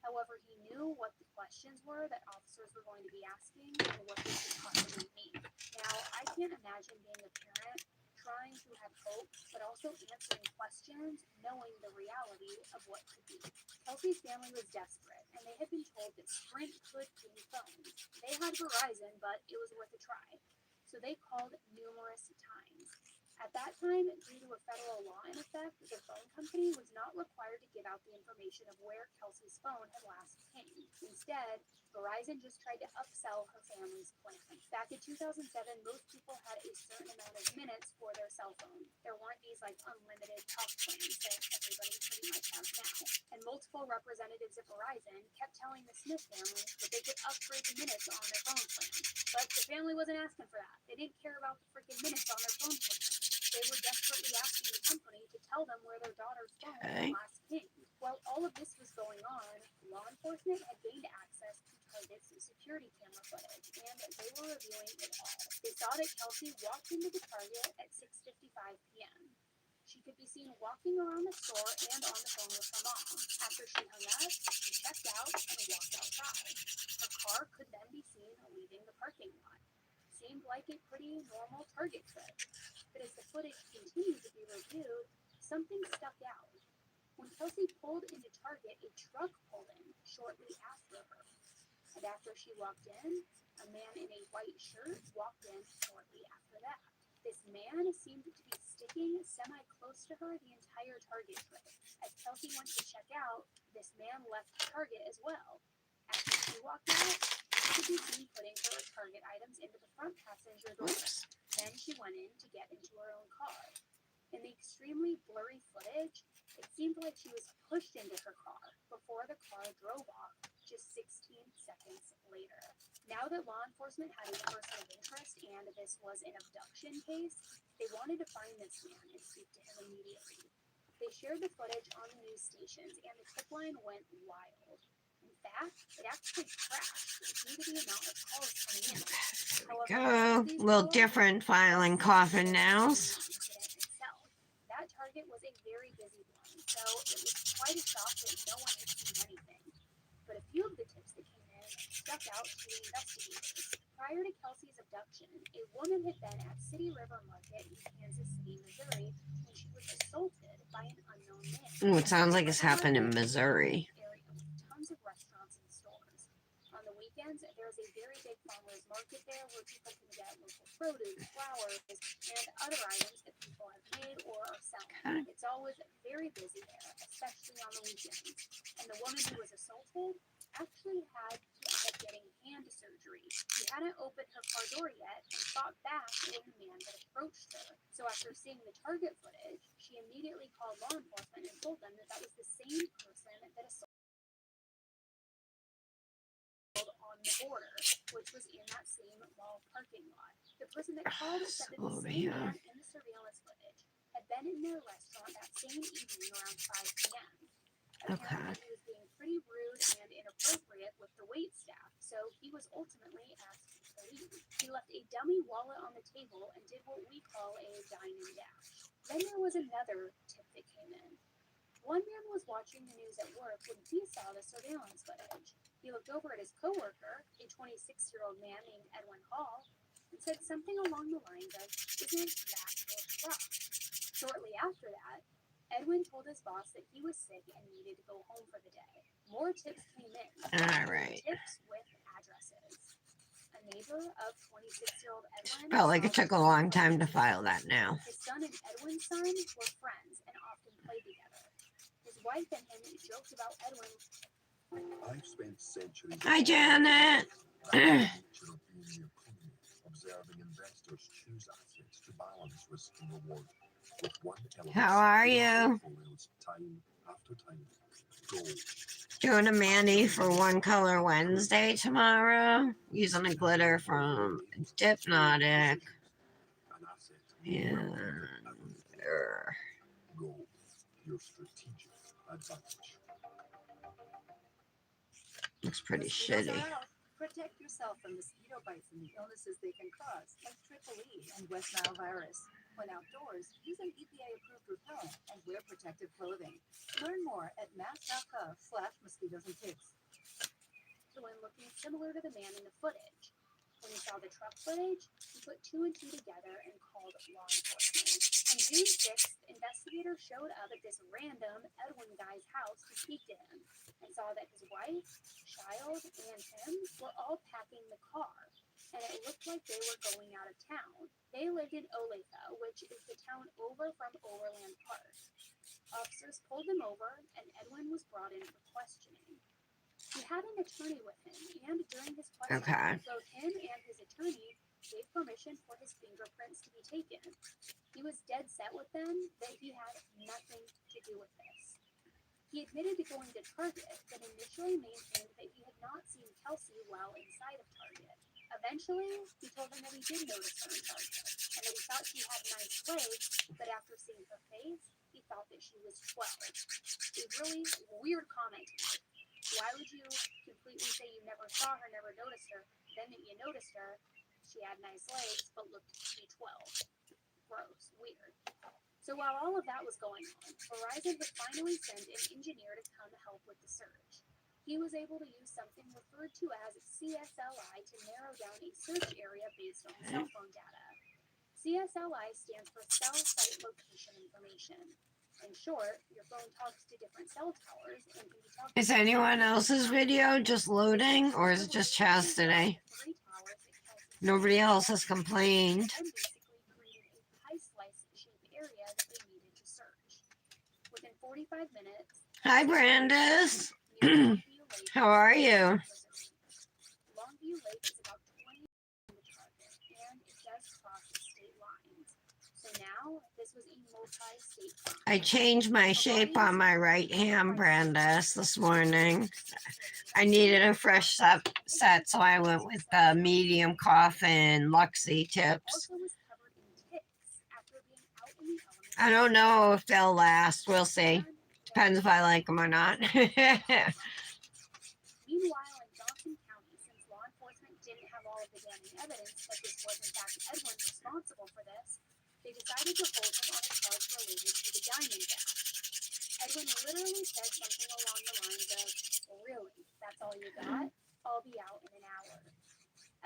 However, he knew what the questions were that officers were going to be asking and what they could possibly mean. Now, I can't imagine being a parent trying to have hope, but also answering questions, knowing the reality of what could be. Kelsey's family was desperate, and they had been told that Sprint could ping phones. They had Verizon, but it was worth a try. So they called numerous times. At that time, due to a federal law in effect, the phone company was not required to give out the information of where Kelsey's phone had last pinged. Instead, Verizon just tried to upsell her family's plan. Back in 2007, most people had a certain amount of minutes for their cell phone. There weren't these like unlimited talk plans that everybody pretty much has now. And multiple representatives at Verizon kept telling the Smith family that they could upgrade the minutes on their phone plan. But the family wasn't asking for that. They didn't care about the freaking minutes on their phone plan. They were desperately asking the company to tell them where their daughter's phone was last pinged. While all of this was going on, law enforcement had gained access to Target's security camera footage, and they were reviewing it all. They saw that Kelsey walked into the Target at 6:55 p.m. She could be seen walking around the store and on the phone with her mom. After she hung up, she checked out and walked outside. Her car could then be seen leaving the parking lot. Seemed like a pretty normal Target trip. But as the footage continued to be reviewed, something stuck out. When Kelsey pulled into Target, a truck pulled in shortly after her. And after she walked in, a man in a white shirt walked in shortly after that. This man seemed to be sticking semi-close to her the entire Target trip. As Kelsey went to check out, this man left Target as well. After she walked out, she could be seen putting her Target items into the front passenger door. Then she went in to get into her own car. In the extremely blurry footage, it seemed like she was pushed into her car before the car drove off just 16 seconds later. Now that law enforcement had a person of interest and this was an abduction case, they wanted to find this man and speak to him immediately. They shared the footage on the news stations and the tip line went wild. In fact, it actually crashed due to the amount of calls coming in. Go. A little different filing coffin nails. That Target was a very busy one, so it was quite a shock that no one had seen anything. But a few of the tips that came in stuck out to the investigators. Prior to Kelsey's abduction, a woman had been at City River Market in Kansas City, Missouri, when she was assaulted by an unknown man. Ooh, it sounds like it's happened in Missouri. Area with tons of restaurants and stores. On the weekends, there's a very big farmers market there where people can get local produce, flowers, and other items that people have made or are selling. It's always very busy there, especially on the weekends. And the woman who was assaulted actually had to end up getting hand surgery. She hadn't opened her car door yet and fought back when the man had approached her. So after seeing the Target footage, she immediately called law enforcement and told them that that was the same person that assaulted on the border, which was in that same mall parking lot. The person that called said that the same man in the surveillance footage had been in their restaurant that same evening around 5 p.m. Apparently, he was being pretty rude and inappropriate with the wait staff, so he was ultimately asked to leave. He left a dummy wallet on the table and did what we call a dine and dash. Then there was another tip that came in. One man was watching the news at work when he saw the surveillance footage. He looked over at his coworker, a 26-year-old man named Edwin Hall, and said something along the lines of, "Isn't that your truck?" Shortly after that, Edwin told his boss that he was sick and needed to go home for the day. More tips came in. All right. Tips with addresses. A neighbor of 26-year-old Edwin Felt like it took a long time to file that now. His son and Edwin's son were friends and often played together. His wife and him joked about Edwin. I've spent centuries. Hi, Janet. nature of being the economy, observing investors choose assets to balance risk and reward. With one element How are in their you? portfolios time after time. Gold. Doing a mani for One Color Wednesday tomorrow. Using a glitter from Dipnotic. An asset And gold, your strategic advantage. looks pretty Mosquitoes shitty. are out. Protect yourself from mosquito bites and the illnesses they can cause, like Triple E and West Nile virus. When outdoors, use an EPA-approved repellent and wear protective clothing. Learn more at mass.gov/mosquitoes and ticks. One looking similar to the man in the footage. When he saw the truck footage, he put two and two together and called law enforcement. On June 6th, investigators showed up at this random Edwin guy's house to speak to him and saw that his wife, child, and him were all packing the car, and it looked like they were going out of town. They lived in Olathe, which is the town over from Overland Park. Officers pulled them over, and Edwin was brought in for questioning. He had an attorney with him, and during his questioning, Okay. both him and his attorney gave permission for his fingerprints to be taken. He was dead set with them that he had nothing to do with this. He admitted to going to Target, but initially maintained that he had not seen Kelsey while inside of Target. Eventually, he told them that he did notice her in Target, and that he thought she had nice legs, but after seeing her face, he thought that she was 12. A really weird comment to make. Why would you completely say you never saw her, never noticed her, then that you noticed her, she had nice legs, but looked to be 12? Gross, weird. So while all of that was going on, Verizon had finally sent an engineer to come help with the search. He was able to use something referred to as CSLI to narrow down a search area based on cell phone data. CSLI stands for Cell Site Location Information. In short, your phone talks to different cell towers and can be talking Is anyone else's video just loading, or is it just Chastity? Nobody else has complained. and basically created a pie slice shaped area that they needed to search. Within 45 minutes, Hi, Brandis. near Longview Lake, How are you? Longview Lake is about 20 miles from the target, and it does cross the state lines. So now, this was a multi-state crime. I changed my shape on my right hand, Brandis, this morning. I needed a fresh set, so I went with the medium coffin Luxie tips. Also was covered in ticks after being out in the elements. I don't know if they'll last. We'll see. Depends if I like them or not. Meanwhile, in Johnson County, since law enforcement didn't have all of the damning evidence that this was in fact Edwin responsible for this, they decided to hold him on a charge related to the diamond dash. Edwin literally said something along the lines of, "Really? That's all you got? I'll be out in an hour."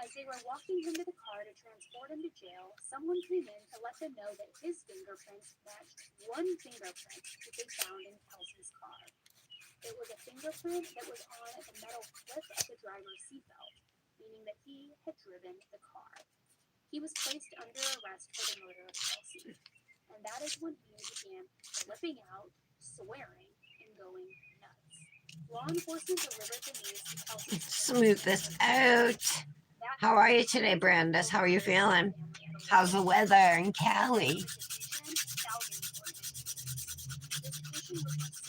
As they were walking him to the car to transport him to jail, someone came in to let them know that his fingerprints matched one fingerprint that they found in Kelsey's car. It was a fingerprint that was on the metal clip of the driver's seatbelt, meaning that he had driven the car. He was placed under arrest for the murder of Kelsey, and that is when he began flipping out, swearing, and going nuts. Law enforcement delivered the news to Kelsey. Smooth this out. How are you today, Brandis? How are you feeling? How's the weather in Cali?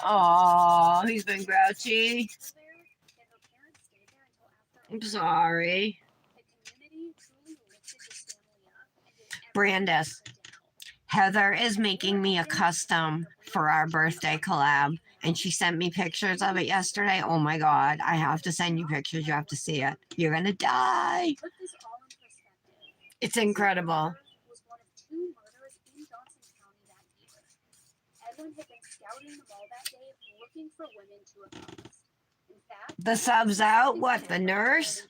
Oh, he's been grouchy. I'm sorry. Brandis, Heather is making me a custom for our birthday collab, and she sent me pictures of it yesterday. Oh my God, I have to send you pictures. You have to see it. You're gonna die. It's incredible. Was one of two murders in Johnson County that year. Edwin had been scouting the mall that day looking for women to accost. In fact, The sub's out. What, the nurse? and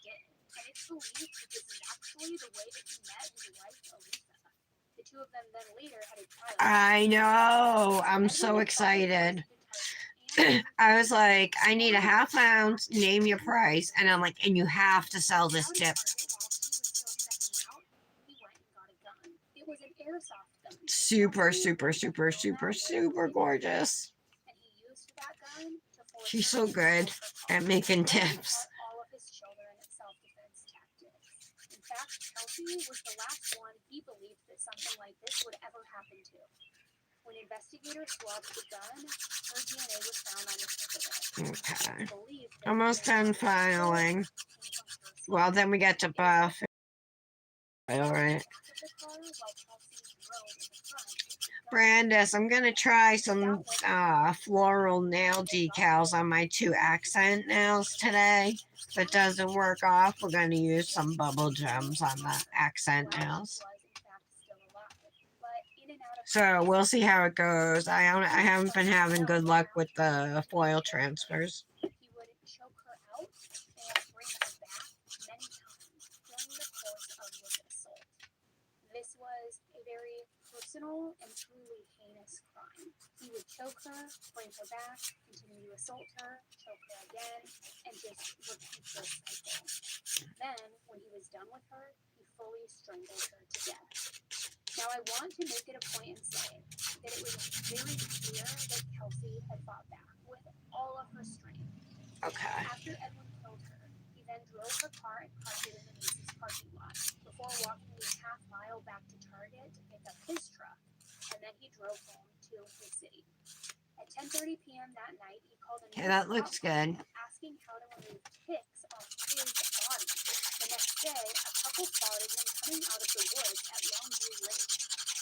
it's believed that this is actually the way that he met his wife, Aletha. The two of them then later had a child. I know. I'm so excited. I was like, I need a half ounce, name your price. And I'm like, and you have to sell this dip. It was an airsoft gun. Super, super, super, super, super gorgeous. And he used that gun to force She's her so to good sell her car. at making Edwin tips. taught all of his children self-defense Kelsey was the last one he believed that something like this would ever happen to. When investigators swabbed the gun, her DNA was found on the tip of it. Okay. It's believed that Almost the done DNA filing. came from her Well, then we get to buff. All right. Brandis, I'm going to try some floral nail decals on my 2 accent nails today. If it doesn't work off, we're going to use some bubble gems on the accent nails. So we'll see how it goes. I haven't been having good luck with the foil transfers. He would choke her out and bring her back many times during the course of this assault. This was a very personal and truly heinous crime. He would choke her, bring her back, continue to assault her, choke her again, and just repeat this cycle. Then, when he was done with her, he fully strangled her to death. Now, I want to make it a point and say that it was very clear that Kelsey had fought back with all of her strength. Okay. After Edwin killed her, he then drove her car and parked it in the Macy's parking lot before walking the half-mile back to Target to pick up his truck, and then he drove home to his city. At 10:30 p.m. that night, he called a Okay, that looks good. asking how to remove pics off his body. The next day, a couple spotted him coming out of the woods at Longview Lake.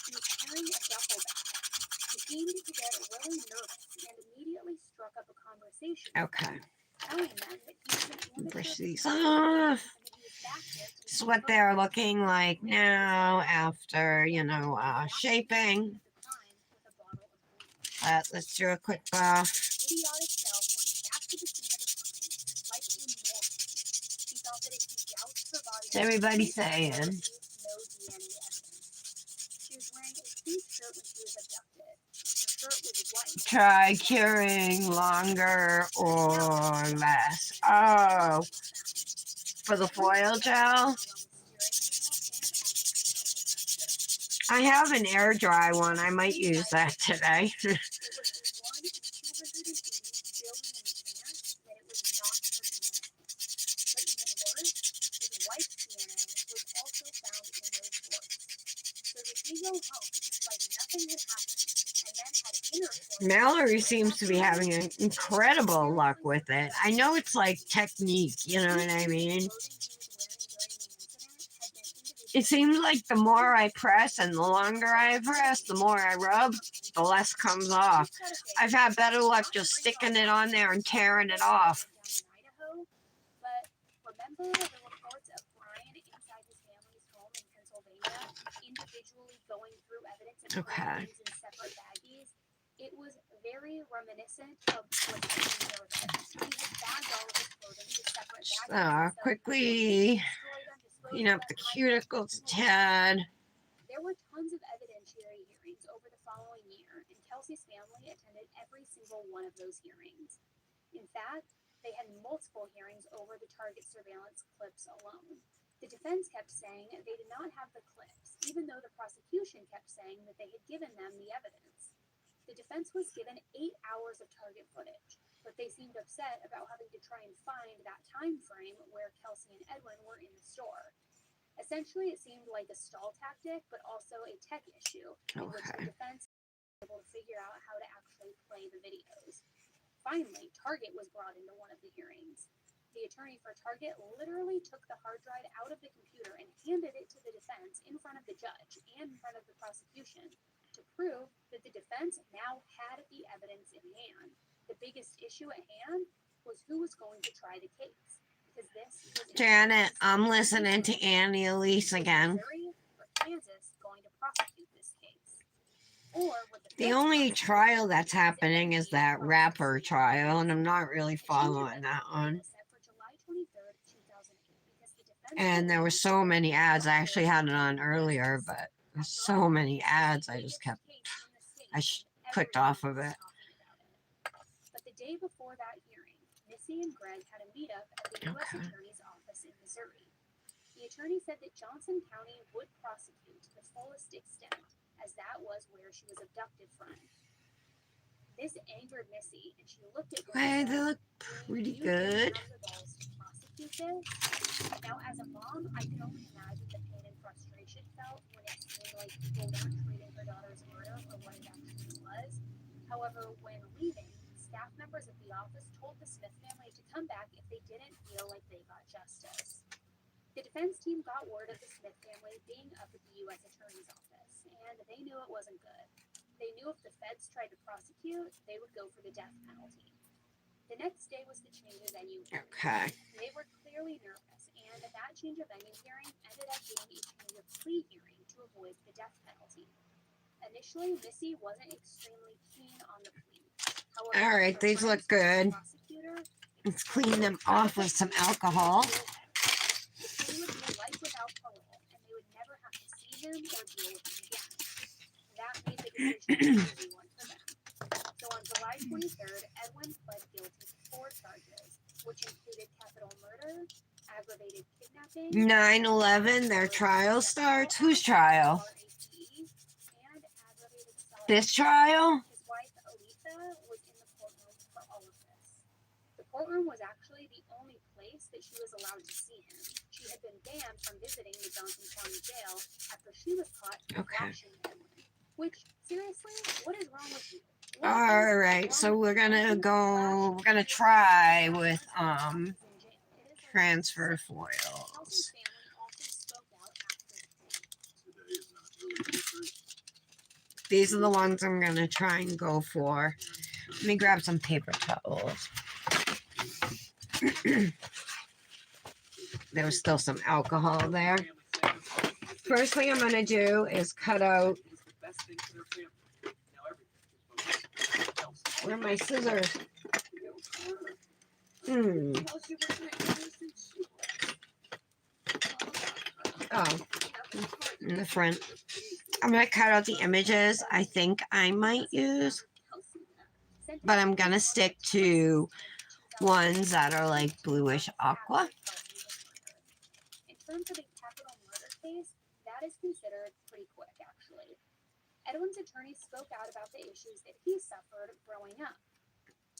He was carrying a duffel bag. He seemed to get really nervous and immediately struck up a conversation with Okay. them, telling them that he was an amateur Brush these photographer off. and that he was back there to This is what they're looking like now after, shaping. Let's do a quick buff. Idiotic self went back to the scene of the crime like a moron. He felt that if he doused her body What's everybody saying? there would be no DNA evidence. She was wearing a pink shirt when she was abducted. Her shirt was white. Try curing longer or less. Oh, for the foil gel? I have an air dry one. I might use that today. It was a 1 in 280 billion chance that it was not her DNA. But even worse, his wife's DNA was also found in those shorts. So that he go home like nothing had happened, and then had intercourse. Mallory seems to be having an incredible luck with it. I know it's like technique, you know what I mean? It seems like the more I press and the longer I press, the more I rub, the less comes off. I've had better luck just sticking it on there and tearing it off. But remember the reports of Brian inside his family's home in Pennsylvania, individually going through evidence and putting things in separate baggies? It was very reminiscent of what's happening here with him. He had bagged all of his clothing into separate baggies. Quickly clean up the cuticles a tad. There were tons of evidentiary hearings over the following year, and Kelsey's family attended every single one of those hearings. In fact, they had multiple hearings over the Target surveillance clips alone. The defense kept saying they did not have the clips, even though the prosecution kept saying that they had given them the evidence. The defense was given 8 hours of Target footage, but they seemed upset about having to try and find that time frame where Kelsey and Edwin were in the store. Essentially, it seemed like a stall tactic, but also a tech issue in which the defense was able to figure out how to actually play the videos. Finally, Target was brought into one of the hearings. The attorney for Target literally took the hard drive out of the computer and handed it to the defense in front of the judge and in front of the prosecution to prove that the defense now had the evidence in hand. The biggest issue at hand was who was going to try the case. Janet, I'm listening to Annie Elise again. The only trial that's happening is that rapper trial, and I'm not really following that one. And there were so many ads. I actually had it on earlier, but there's so many ads. I clicked off of it. But the day before that hearing, Missy and Greg had a meetup at the U.S. Attorney's Office in Missouri. The attorney said that Johnson County would prosecute to the fullest extent, as that was where she was abducted from. This angered Missy, and she looked at Greg and said, they look pretty good. prosecute this? Now, as a mom, I can only imagine the pain and frustration felt when it seemed like people weren't treating her daughter's murder for what it actually was. However, when leaving, staff members at the office told the Smith family to come back if they didn't feel like they got justice. The defense team got word of the Smith family being up at the U.S. Attorney's Office, and they knew it wasn't good. They knew if the feds tried to prosecute, they would go for the death penalty. The next day was the change of venue hearing. Okay. They were clearly nervous, and that change of venue hearing ended up being a change of plea hearing to avoid the death penalty. Initially, Missy wasn't extremely keen on the plea. However, All right, her these look friends told the good. prosecutor Let's clean them off with some alcohol. the plea would be life without parole, and they would never have to see him or deal with him again. That made the decision an easy one for them. So on July 23rd, Edwin pled guilty to 4 charges, which included capital murder, aggravated kidnapping, 9/11, their trial starts. Whose trial? and aggravated assault. This trial? His wife, Aletha, was in the courtroom for all of this. The courtroom was actually the only place that she was allowed to see him. She had been banned from visiting the Johnson County Jail after she was caught flashing Edwin. Which, seriously, what is wrong with you? All right, so we're gonna try with transfer foils. These are the ones I'm gonna try and go for. Let me grab some paper towels. There was still some alcohol there. First thing I'm gonna do is cut out. Where are my scissors? Oh, in the front. I'm gonna cut out the images I think I might use, but I'm gonna stick to ones that are like bluish aqua. In terms of a capital murder case, that is considered pretty quick, actually. Edwin's attorney spoke out about the issues that he suffered growing up.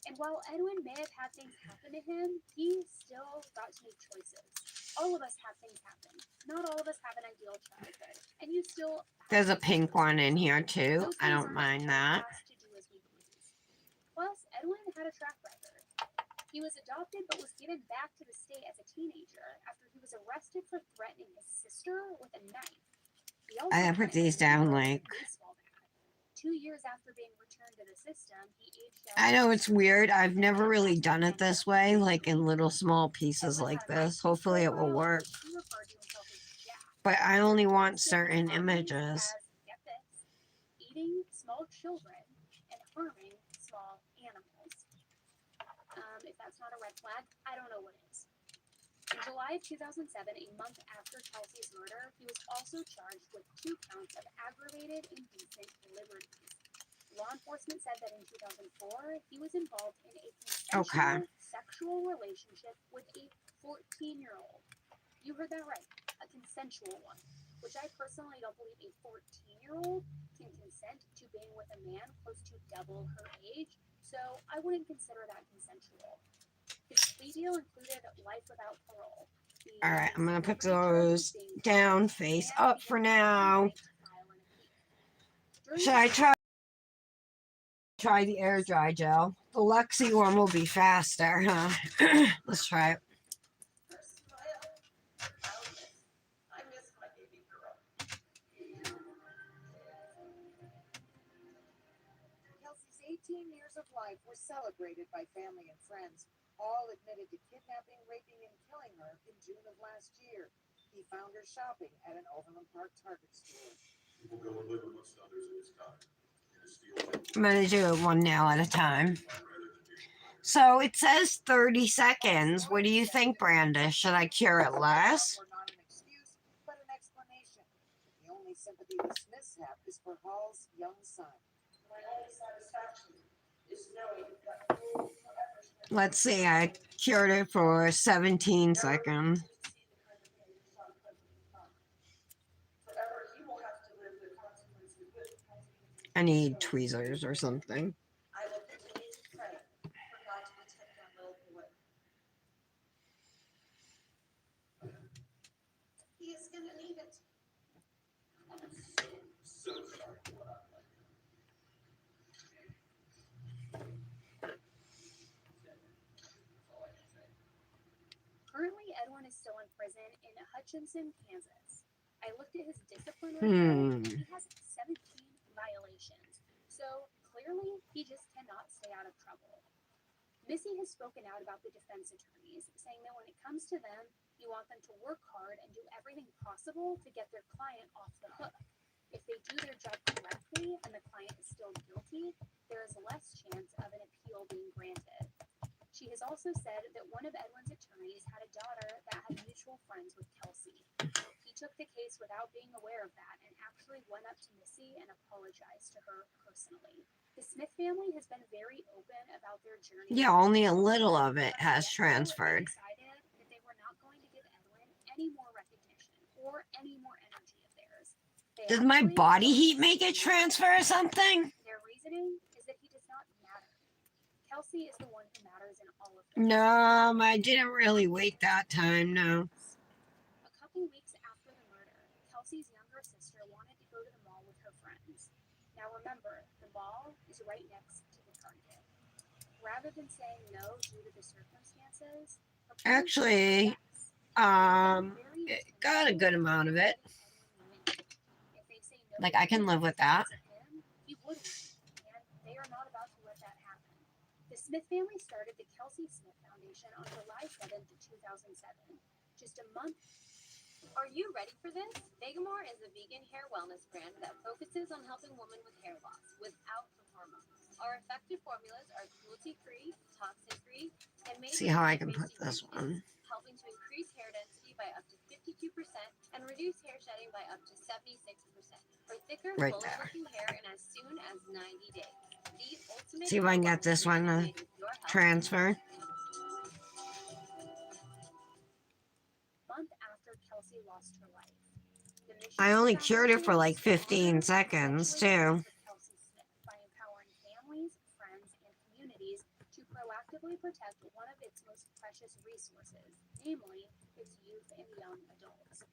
And while Edwin may have had things happen to him, he still got to make choices. All of us have things happen. Not all of us have an ideal childhood. And you still... There's a pink one in here too. I don't mind that. To do as we please. Plus, Edwin had a track record. He was adopted but was given back to the state as a teenager after he was arrested for threatening his sister with a knife. I gotta put these down like... 2 years after being returned to the system, he aged out. I know it's weird. I've never really done it this way, like in little small pieces like this. Hopefully it will work. But I only want certain images. Get this, eating small children and harming small animals. If that's not a red flag, I don't know what is. In July of 2007, a month after Chelsea's murder, he was also charged with 2 counts of aggravated indecent liberties. Law enforcement said that in 2004, he was involved in a consensual sexual relationship with a 14-year-old. You heard that right, a consensual one, which I personally don't believe a 14-year-old can consent to being with a man close to double her age, so I wouldn't consider that consensual. His plea deal included life without parole. All right, I'm gonna put those down face up for now. Should I try the air dry gel? The Luxie one will be faster, huh? Let's try it. Kelsey's 18 years of life were celebrated by family and friends. All admitted to kidnapping, raping, and killing her in June of last year. He found her shopping at an Overland Park Target store. People go and live amongst others of his kind. In a steel I'm gonna do it one nail at a time. So it says 30 seconds. What do you think, Brandis? Should I cure it less? Not an excuse, but an explanation. The only sympathy the Smiths have is for Hall's young son. My only satisfaction is knowing that full forever. Let's see, I cured it for 17 seconds. Forever, he will have to live the consequences with. I need tweezers or something. I will continue to pray for God to protect our little boy. He is going to need it. Hutchinson, Kansas. I looked at his discipline report and he has 17 violations. So clearly, he just cannot stay out of trouble. Missy has spoken out about the defense attorneys, saying that when it comes to them, you want them to work hard and do everything possible to get their client off the hook. If they do their job correctly and the client is still guilty, there is less chance of an appeal being granted. She has also said that one of Edwin's attorneys had a daughter that had mutual friends with Kelsey. He took the case without being aware of that and actually went up to Missy and apologized to her personally. The Smith family has been very open about their journey. Yeah, only a little of it has They transferred. decided that they were not going to give Edwin any more recognition or any more energy of theirs. They Does my actually body chose heat to make it see transfer or something? their reasoning is that he does not matter. Kelsey is the one who matters in all of this. No, I didn't really wait that time, no. A couple weeks after the murder, Kelsey's younger sister wanted to go to the mall with her friends. Now remember, the mall is right next to the Target. Rather than saying no due to the circumstances, her parents Actually, said yes. They're very it got a good amount of it. Edwin win. If they say no Like, I can live with that. because of him, he would win, and they are not about to let that happen. The Smith family started the Kelsey Smith Foundation on July 7th, 2007. Just a month. Are you ready for this? Vegamore is a vegan hair wellness brand that focuses on helping women with hair loss without the hormones. Our effective formulas are cruelty-free, toxin-free, and made See with how I can plant-based put this ingredients, one. helping to increase hair density by up to 52% and reduce hair shedding by up to 76%. For thicker, Right fuller there. looking hair in as soon as 90 days. The ultimate See if I can hair get this wellness one to made with your health. transfer. Month after Kelsey lost her life. The mission I only of the cured it for like foundation 15 is to honor seconds, the too. lives of Kelsey Smith by empowering families, friends, and communities to proactively protect one of its most precious resources, namely its youth and young adults.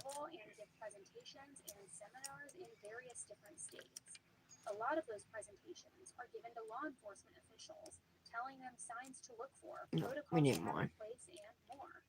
Travel and give presentations and seminars in various different states. A lot of those presentations are given to law enforcement officials, telling them signs to look for, No, we protocols need to have more. in place, and more.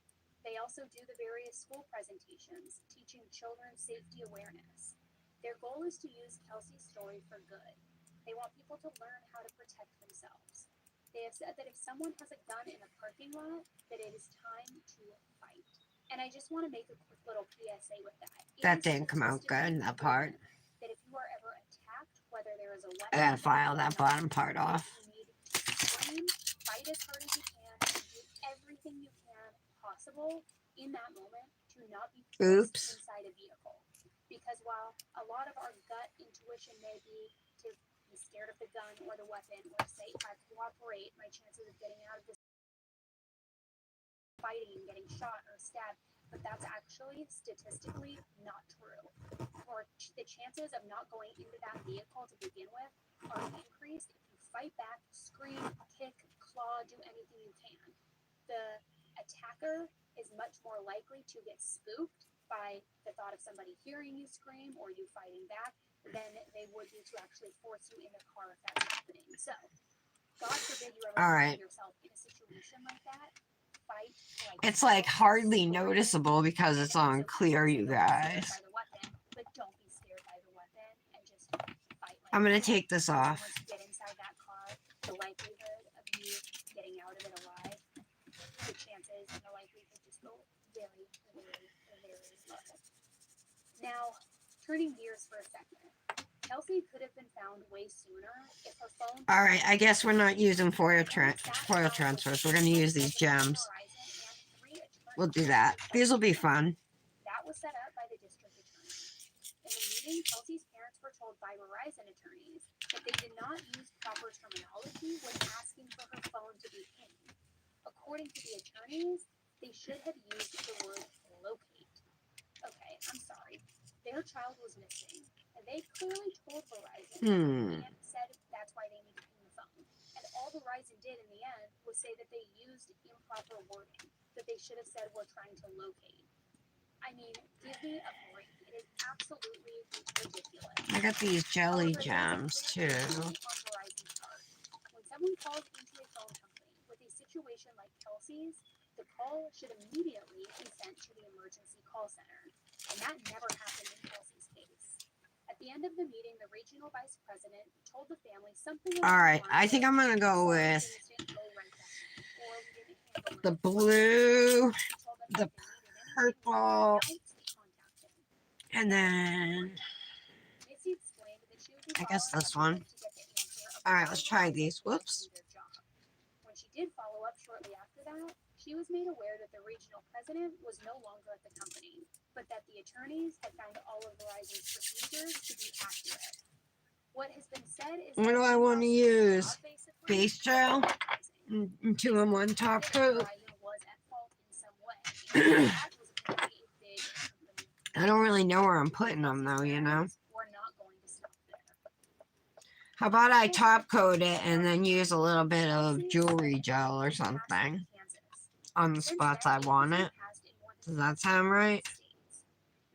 They also do the various school presentations, teaching children safety awareness. Their goal is to use Kelsey's story for good. They want people to learn how to protect themselves. They have said that if someone has a gun in a parking lot, that it is time to fight. And I just want to make a quick little PSA with that. That didn't come out good, that part. That if you are ever attacked, whether there is a weapon, I gotta file that bottom part off. you need to scream, fight as hard as you can, and do everything you can possible in that moment to not be forced Oops. inside a vehicle. Because while a lot of our gut intuition may be to be scared of the gun or the weapon, or to say, if I cooperate, my chances of getting out of this fighting and getting shot or stabbed, but that's actually statistically not true. Or the chances of not going into that vehicle to begin with are increased if you fight back, scream, kick, claw, do anything you can. The attacker is much more likely to get spooked by the thought of somebody hearing you scream or you fighting back than they would be to actually force you in the car if that's happening. So, God forbid you ever All find right. yourself in a situation like that. Fight It's like hardly noticeable because it's on clear, you guys. by the weapon, but don't be scared by the weapon and just fight like I'm gonna that. take this off. Once you get inside that car, the likelihood of you getting out of it alive, the chances and the likelihood just go very, very, very low. Now, turning gears for a second. Kelsey could have been found way sooner if her phone. All right, I guess we're not using foil transfers. We're gonna use these gems. We'll do that. These will be fun. That was set up by the district attorney. In the meeting, Kelsey's parents were told by Verizon attorneys that they did not use proper terminology when asking for her phone to be pinged. According to the attorneys, they should have used the word locate. Okay, I'm sorry. Their child was missing, and they clearly told Verizon and said that's why they need to ping the phone. And all Verizon did in the end was say that they used improper wording, that they should have said we're trying to locate. I mean, give me a break. It is absolutely ridiculous. I got these jelly However, gems there's a too. clear issue on Verizon's part. When someone calls into a phone company with a situation like Kelsey's, the call should immediately be sent to the emergency call center, and that never happened in Kelsey's case. At the end of the meeting, the regional vice president told the family something. All right, I think I'm gonna go with the blue, the purple, and then I guess this one. All right, let's try these. Whoops. When she did follow up shortly after that, she was made aware that the regional president was no longer at the company, but that the attorneys had found all of Verizon's procedures to be accurate. What has been said is What do I want to use? Base gel? 2-in-1 top coat? I don't really know where I'm putting them though, you know. How about I top coat it and then use a little bit of jewelry gel or something on the spots I want it? Does that sound right?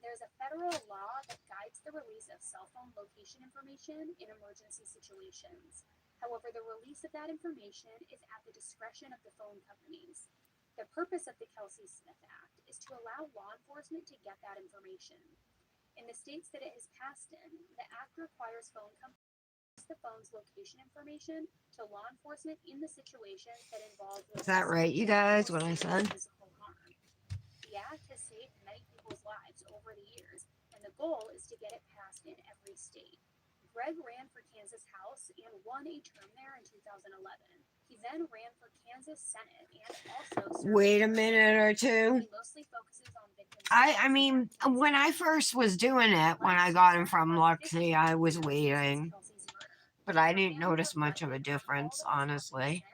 There's a federal law that guides the release of cell phone location information in emergency situations. However, the release of that information is at the discretion of the phone companies. The purpose of the Kelsey-Smith Act is to allow law enforcement to get that information. In the states that it has passed in, the act requires phone companies to release the phone's location information to law enforcement in the situations that involve Is that right, you guys, what I said? physical harm. The act has saved many people's lives over the years, and the goal is to get it passed in every state. Greg ran for Kansas House and won a term there in 2011. He then ran for Kansas Senate and also served. Wait a minute or two. He mostly focuses on victims. I mean, when I first was doing it, when I got him from Luxie, I was waiting. But I didn't notice much of a difference, honestly.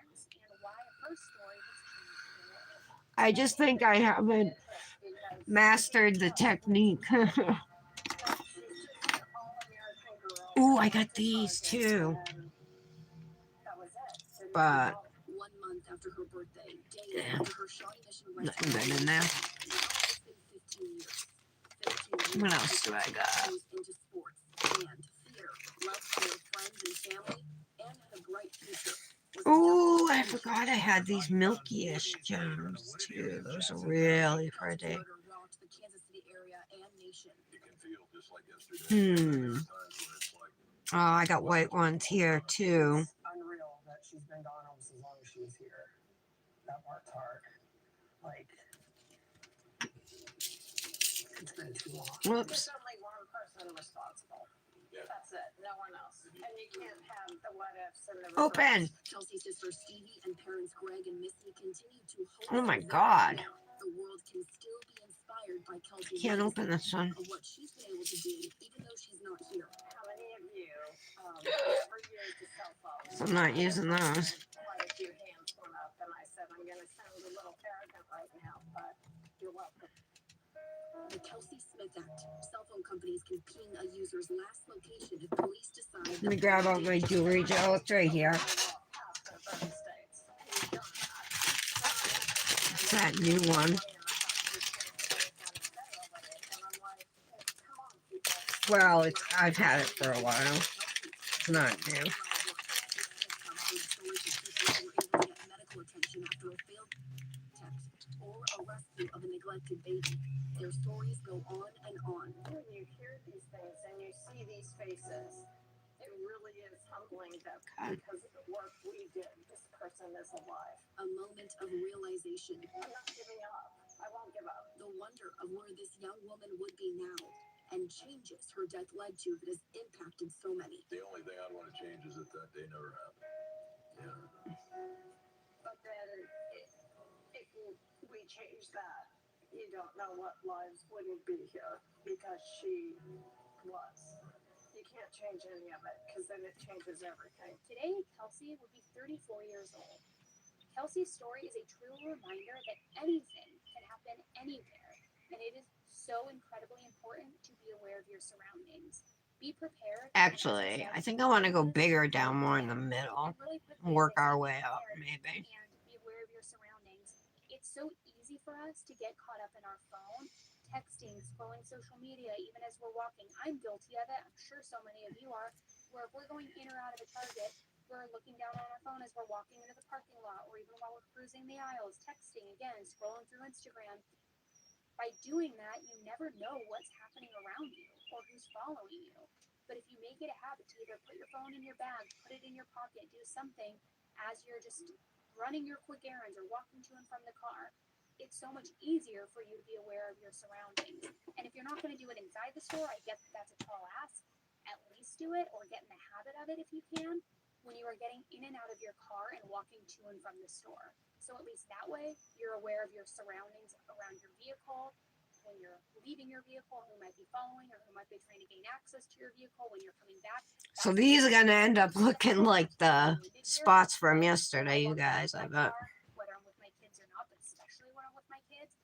I just think I haven't mastered the technique. Ooh, I got these too. But 1 month after her birthday, days yeah, after her shot mission nothing good in there. It's been 15 years. 15 What years else do I got? she's into sports and theater, love for her friends and family, and had a bright future. Ooh, I forgot I had these milky-ish gems too. Those are really pretty. Rocked the Kansas City area and nation. It can feel just like yesterday. There's times when it's like Oh, I got white ones here too. It's unreal that she's been gone almost as long as she was here. That part's hard. Like, it's been too long. Whoops. There's only one person responsible. Yeah. That's it. No one else. And you can't have the what ifs and the Open. Chelsea's sister Stevie and parents Greg and Missy continue to hope. Oh my God. The world can still be inspired by Kelsey. Can't open this one. Of what she's been able to do, even though she's not here. How many of you ever used a cell phone? I'm not using those. Quite a few hands went up, and I said, I'm going to sound a little arrogant right now, but you're welcome. The Kelsey-Smith Act. Cell phone companies can ping a user's last location if police decide. Let me grab out my jewelry gel. It's right here. It's that new one. Well, I've had it for a while. It's not new. Medical attention after a failed text or a rescue of a neglected baby. Their stories go on and on. When you hear these things and you see these faces, it really is humbling that because of the work we did, this person is alive. A moment of realization. I'm not giving up. I won't give up. The wonder of where this young woman would be now, and changes her death led to that has impacted so many. the only thing I'd want to change is that day never happened. Yeah. But then if we change that, you don't know what lives wouldn't be here because she was. You can't change any of it because then it changes everything. Today, Kelsey would be 34 years old. Kelsey's story is a true reminder that anything can happen anywhere, and it is so incredibly important to be aware of your surroundings. Be prepared. Actually, I think I want to go bigger down more in the middle. Really put And work things our into way up, perspective maybe. And be aware of your surroundings. It's so easy for us to get caught up in our phone, texting, scrolling social media, even as we're walking. I'm guilty of it. I'm sure so many of you are. Where if we're going in or out of a Target, we're we're looking down on our phone as we're walking into the parking lot, or even while we're cruising the aisles, texting, again, scrolling through Instagram. By doing that, you never know what's happening around you or who's following you. But if you make it a habit to either put your phone in your bag, put it in your pocket, do something as you're just running your quick errands or walking to and from the car, it's so much easier for you to be aware of your surroundings. And if you're not going to do it inside the store, I get that that's a tall ask. At least do it, or get in the habit of it if you can, when you are getting in and out of your car and walking to and from the store. So at least that way, you're aware of your surroundings around your vehicle, when you're leaving your vehicle, who might be following or who might be trying to gain access to your vehicle when you're coming back. So these are gonna end up looking like the spots from yesterday, you guys, I bet. Whether I'm with my kids or not, but especially when I'm with my kids,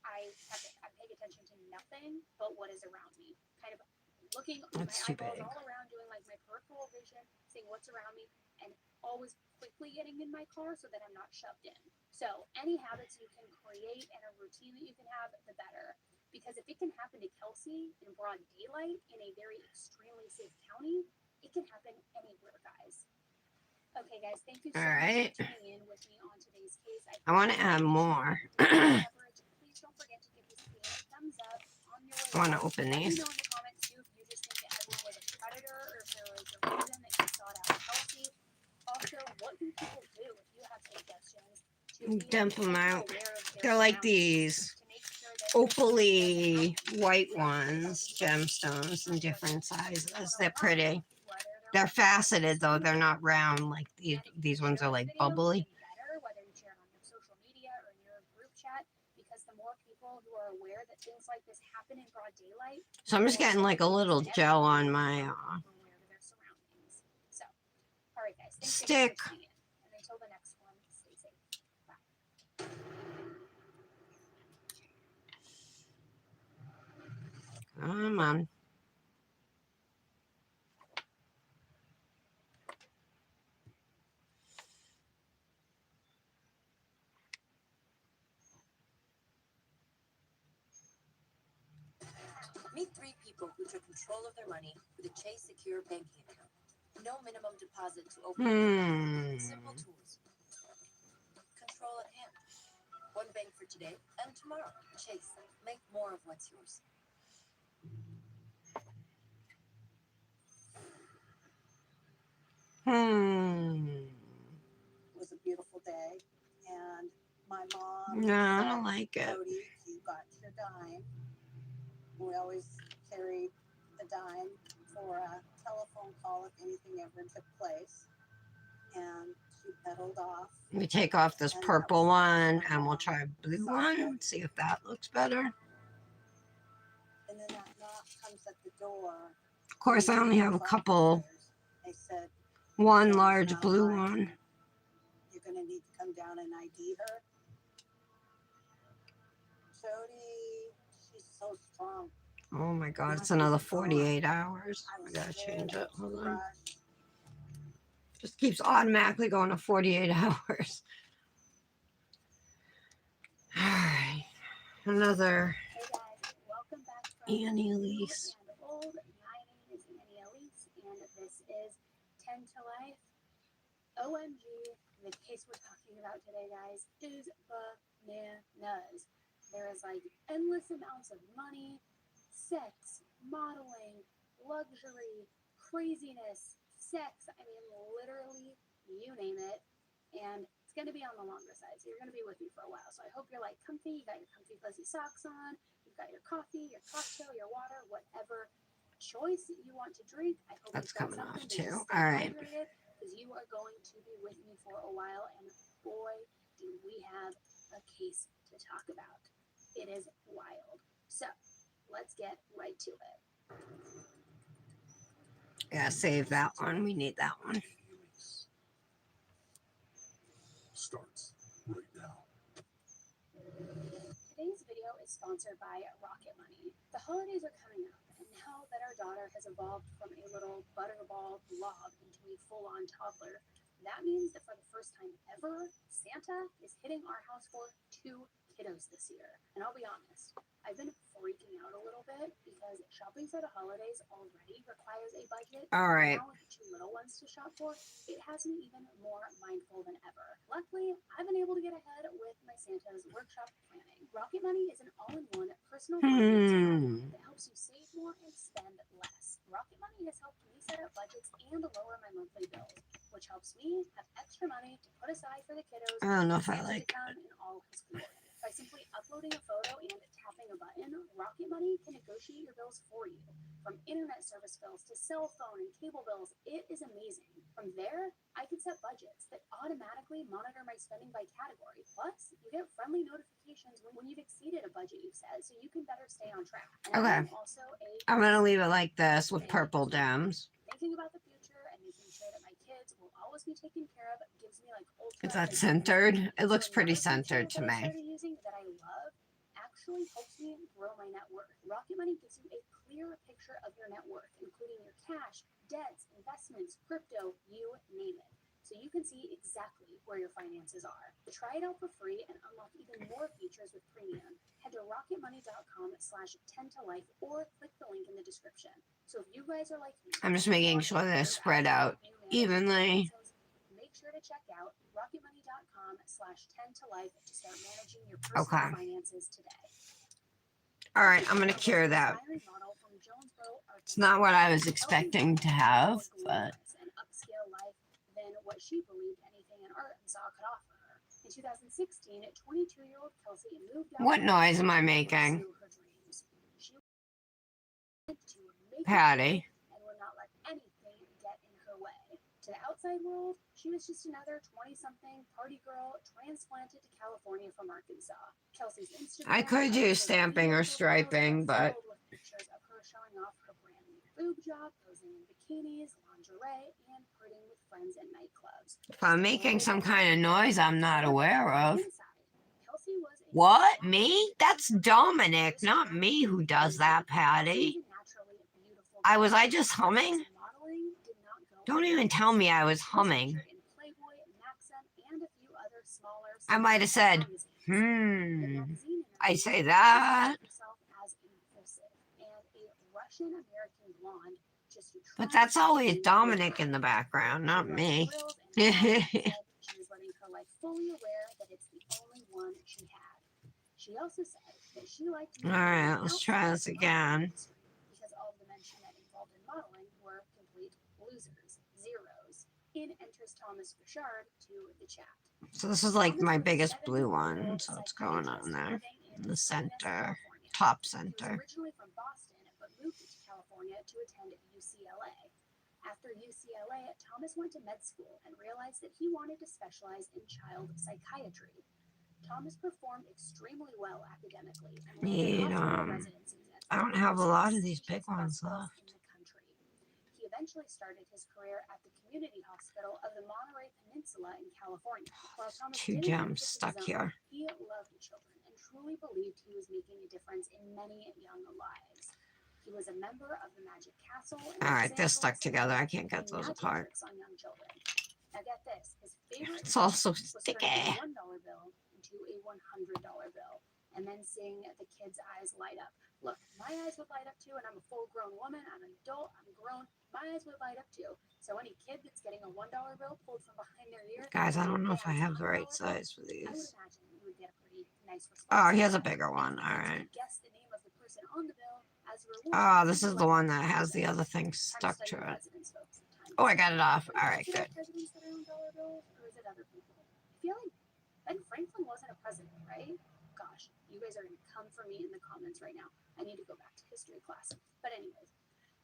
I'm paying attention to nothing but what is around me. Kind of looking with That's my too eyeballs big. all around, doing like my peripheral vision, seeing what's around me, and always quickly getting in my car so that I'm not shoved in. So any habits you can create and a routine that you can have, the better. Because if it can happen to Kelsey in broad daylight in a very extremely safe county, it can happen anywhere, guys. Okay, guys, thank you so All much right. for tuning in with me on today's case. I want to add more. Please don't forget to give this video a thumbs up on your way I want to out. open Let me these. know in the comments too if you just think that everyone was a predator or if there was a reason that you sought out Kelsey. Also, what can people do if you have suggestions to be Dump them out. aware of their They're like surroundings, these to make sure that opaly white ones, gemstones in different sizes. They're pretty. They're faceted though. They're not round like these ones are like bubbly. Whether you share it on your social media or in your group chat, because the more people who are aware that things like this happen in broad daylight. So I'm just getting like a little gel on my aware of their surroundings. So, all right, guys, thanks stick. again for tuning in. And until the next one, stay safe. Bye. Come on. Meet 3 people who took control of their money with a Chase Secure banking account. No minimum deposit to open an account. Simple tools. Control at hand. One bank for today and tomorrow. Chase. Make more of what's yours. It was a beautiful day, and my mom, No, I don't like it. Cody, you got your dime. We always carried the dime for a telephone call if anything ever took place. And she pedaled off. Let me take off this purple one and we'll try a blue one. See if that looks better. And then that knock comes at the door. Of course, I only have a couple. They said, One large blue one. you're going to need to come down and ID her. Jody, she's so strong. Oh my God, it's another 48 hours. I gotta change it. Hold on. Just keeps automatically going to 48 hours. All right. Another Hey guys, welcome back from Annie Elise. Old. My name is Annie Elise, and this is 10 to Life. OMG, the case we're talking about today, guys, is bananas. There is like endless amounts of money, sex, modeling, luxury, craziness, sex. I mean, literally, you name it. And it's going to be on the longer side, so you're going to be with me for a while. So I hope you're like comfy, you got your comfy fuzzy socks on, you've got your coffee, your cocktail, your water, whatever choice you want to drink. I hope That's you've got coming off something too. to stay All right. hydrated, because you are going to be with me for a while, and boy, do we have a case to talk about. It is wild. So let's get right to it. Yeah, save that one. We need that one. Starts right now. Today's video is sponsored by Rocket Money. The holidays are coming up, and now that our daughter has evolved from a little butterball blob into a full-on toddler, that means that for the first time ever, Santa is hitting our house for 2 kiddos this year. And I'll be honest, I've been freaking out a little bit because shopping for the holidays already requires a budget. All right. Now with 2 little ones to shop for, it has me even more mindful than ever. Luckily, I've been able to get ahead with my Santa's workshop planning. Rocket Money is an all-in-one personal finance Hmm. that helps you save more and spend less. Rocket Money has helped me set up budgets and lower my monthly bills, which helps me have extra money to put aside for the kiddos. I don't know if I Santa like to come in all his glory. By simply uploading a photo and tapping a button, Rocket Money can negotiate your bills for you. From internet service bills to cell phone and cable bills, it is amazing. From there, I can set budgets that automatically monitor my spending by category. Plus, you get friendly notifications when you've exceeded a budget you've set, so you can better stay on track. And Okay. I'm also I'm gonna leave it like this with purple gems. thinking about the future and making sure that my kids will always be taken care of gives me like ultra. Is that centered? It looks pretty centered to That I me. started using that I love actually helps me grow my net worth. Rocket Money gives you a clear picture of your net worth, including your cash, debts, investments, crypto, you name it. So you can see exactly where your finances are. To try it out for free and unlock even more features with premium, head to rocketmoney.com/10tolife or click the link in the description. So if you guys are like me, I'm just making sure they're spread out evenly. make sure to check out rocketmoney.com/10tolife to start managing your personal Okay. finances today. All right, I'm gonna cure that. It's not what I was expecting to have, but an upscale life than what she believed anything in Arkansas could offer her. In 2016, 22-year-old Kelsey moved out. what noise am I making? Pursue her dreams. She wanted to make Patty. and would not let anything get in her way. To the outside world, she was just another 20-something party girl transplanted to California from Arkansas. Kelsey's Instagram. I could use stamping or striping, but filled with pictures of her showing off her brand new boob job, posing in bikinis, lingerie, and partying with friends at nightclubs. if I'm making some kind of noise I'm not aware of. Inside, Kelsey was a What? Me? That's Dominic, not me who does that, Patty. Was I just humming? Don't even tell me I was humming. I might have said, I say that. But that's always Dominic in the background, not me. She was letting her life fully aware that it's the only one she had. She also said that she liked All right, let's try this again. because all of the men she met involved in modeling were complete losers, zeros. In enters Thomas Bouchard to the chat. So this is like my biggest blue one. So what's going on there? In the center, top He was center. originally from Boston, but moved to California to attend UCLA. After UCLA, Thomas went to med school and realized that he wanted to specialize in child psychiatry. Thomas performed extremely well academically and Need, I don't have a lot of these big ones left. in the country. He eventually started his career at the community hospital of the Monterey Peninsula in California. While Thomas Two didn't gems practice stuck his own, here. he loved children and truly believed he was making a difference in many young lives. He was a member of the Magic Castle. All right, they're stuck together. I can't get those apart. On young children. Now get this, his favorite It's also was sticky. turning a $1 bill into a $100 bill, and then seeing the kids' eyes light up. Look, my eyes would light up too, and I'm a full-grown woman. I'm an adult. I'm grown. My eyes would light up too. So any kid that's getting a $1 bill pulled from behind their ear, Guys, I don't know if I have the right $1 size for I would these. imagine you would get a pretty nice response. Oh, here's a bigger one. All right. Guess the name of the person on the bill as a reward. Oh, this is the one that has the other thing stuck to it. Oh, I got it off. All right, good. Presidents that are on dollar bills, or is it other people? I feel like Ben Franklin wasn't a president, right? Gosh, you guys are going to come for me in the comments right now. I need to go back to history class. But anyways,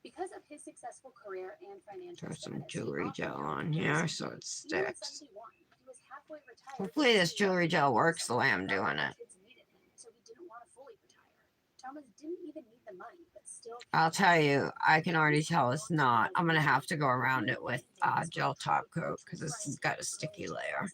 because of his successful career and financial There's some status, jewelry he gel often on had here kids. so it Even at sticks. 71, he was halfway retired. Hopefully this jewelry gel works the way I'm doing it. Kids needed him, so he didn't want to fully retire. Thomas didn't even need the money, but still. I'll tell you, I can already tell it's not. I'm gonna have to go around it with gel top coat because this has got a sticky layer.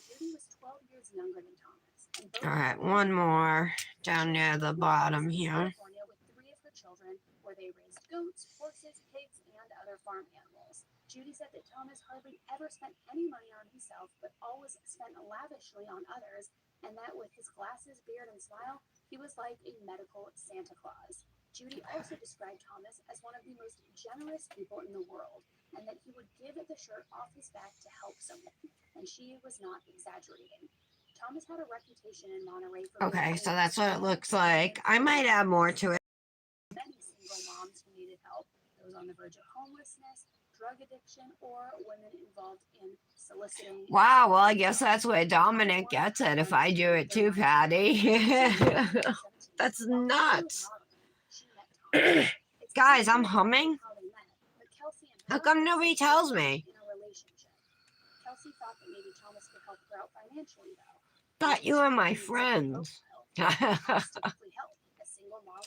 Judy was 12 years younger than Thomas. And both All right, of them one more down near the bottom here. California with 3 of her children, where they raised goats, horses, pigs, and other farm animals. Judy said that Thomas hardly ever spent any money on himself, but always spent lavishly on others, and that with his glasses, beard, and smile, he was like a medical Santa Claus. Judy also described Thomas as one of the most generous people in the world, and that he would give the shirt off his back to help someone, and she was not exaggerating. Thomas had a reputation in Monterey for Okay, being so a that's what it strong, looks like. I might add more to it. many single moms who needed help, those on the verge of homelessness, drug addiction, or women involved in soliciting. Wow, well, I guess that's where Dominic gets it if I do it too, Patty. That's nuts. Guys, I'm humming. How come nobody tells me? Kelsey thought that maybe Thomas could help her out financially, though. Thought you were my friends.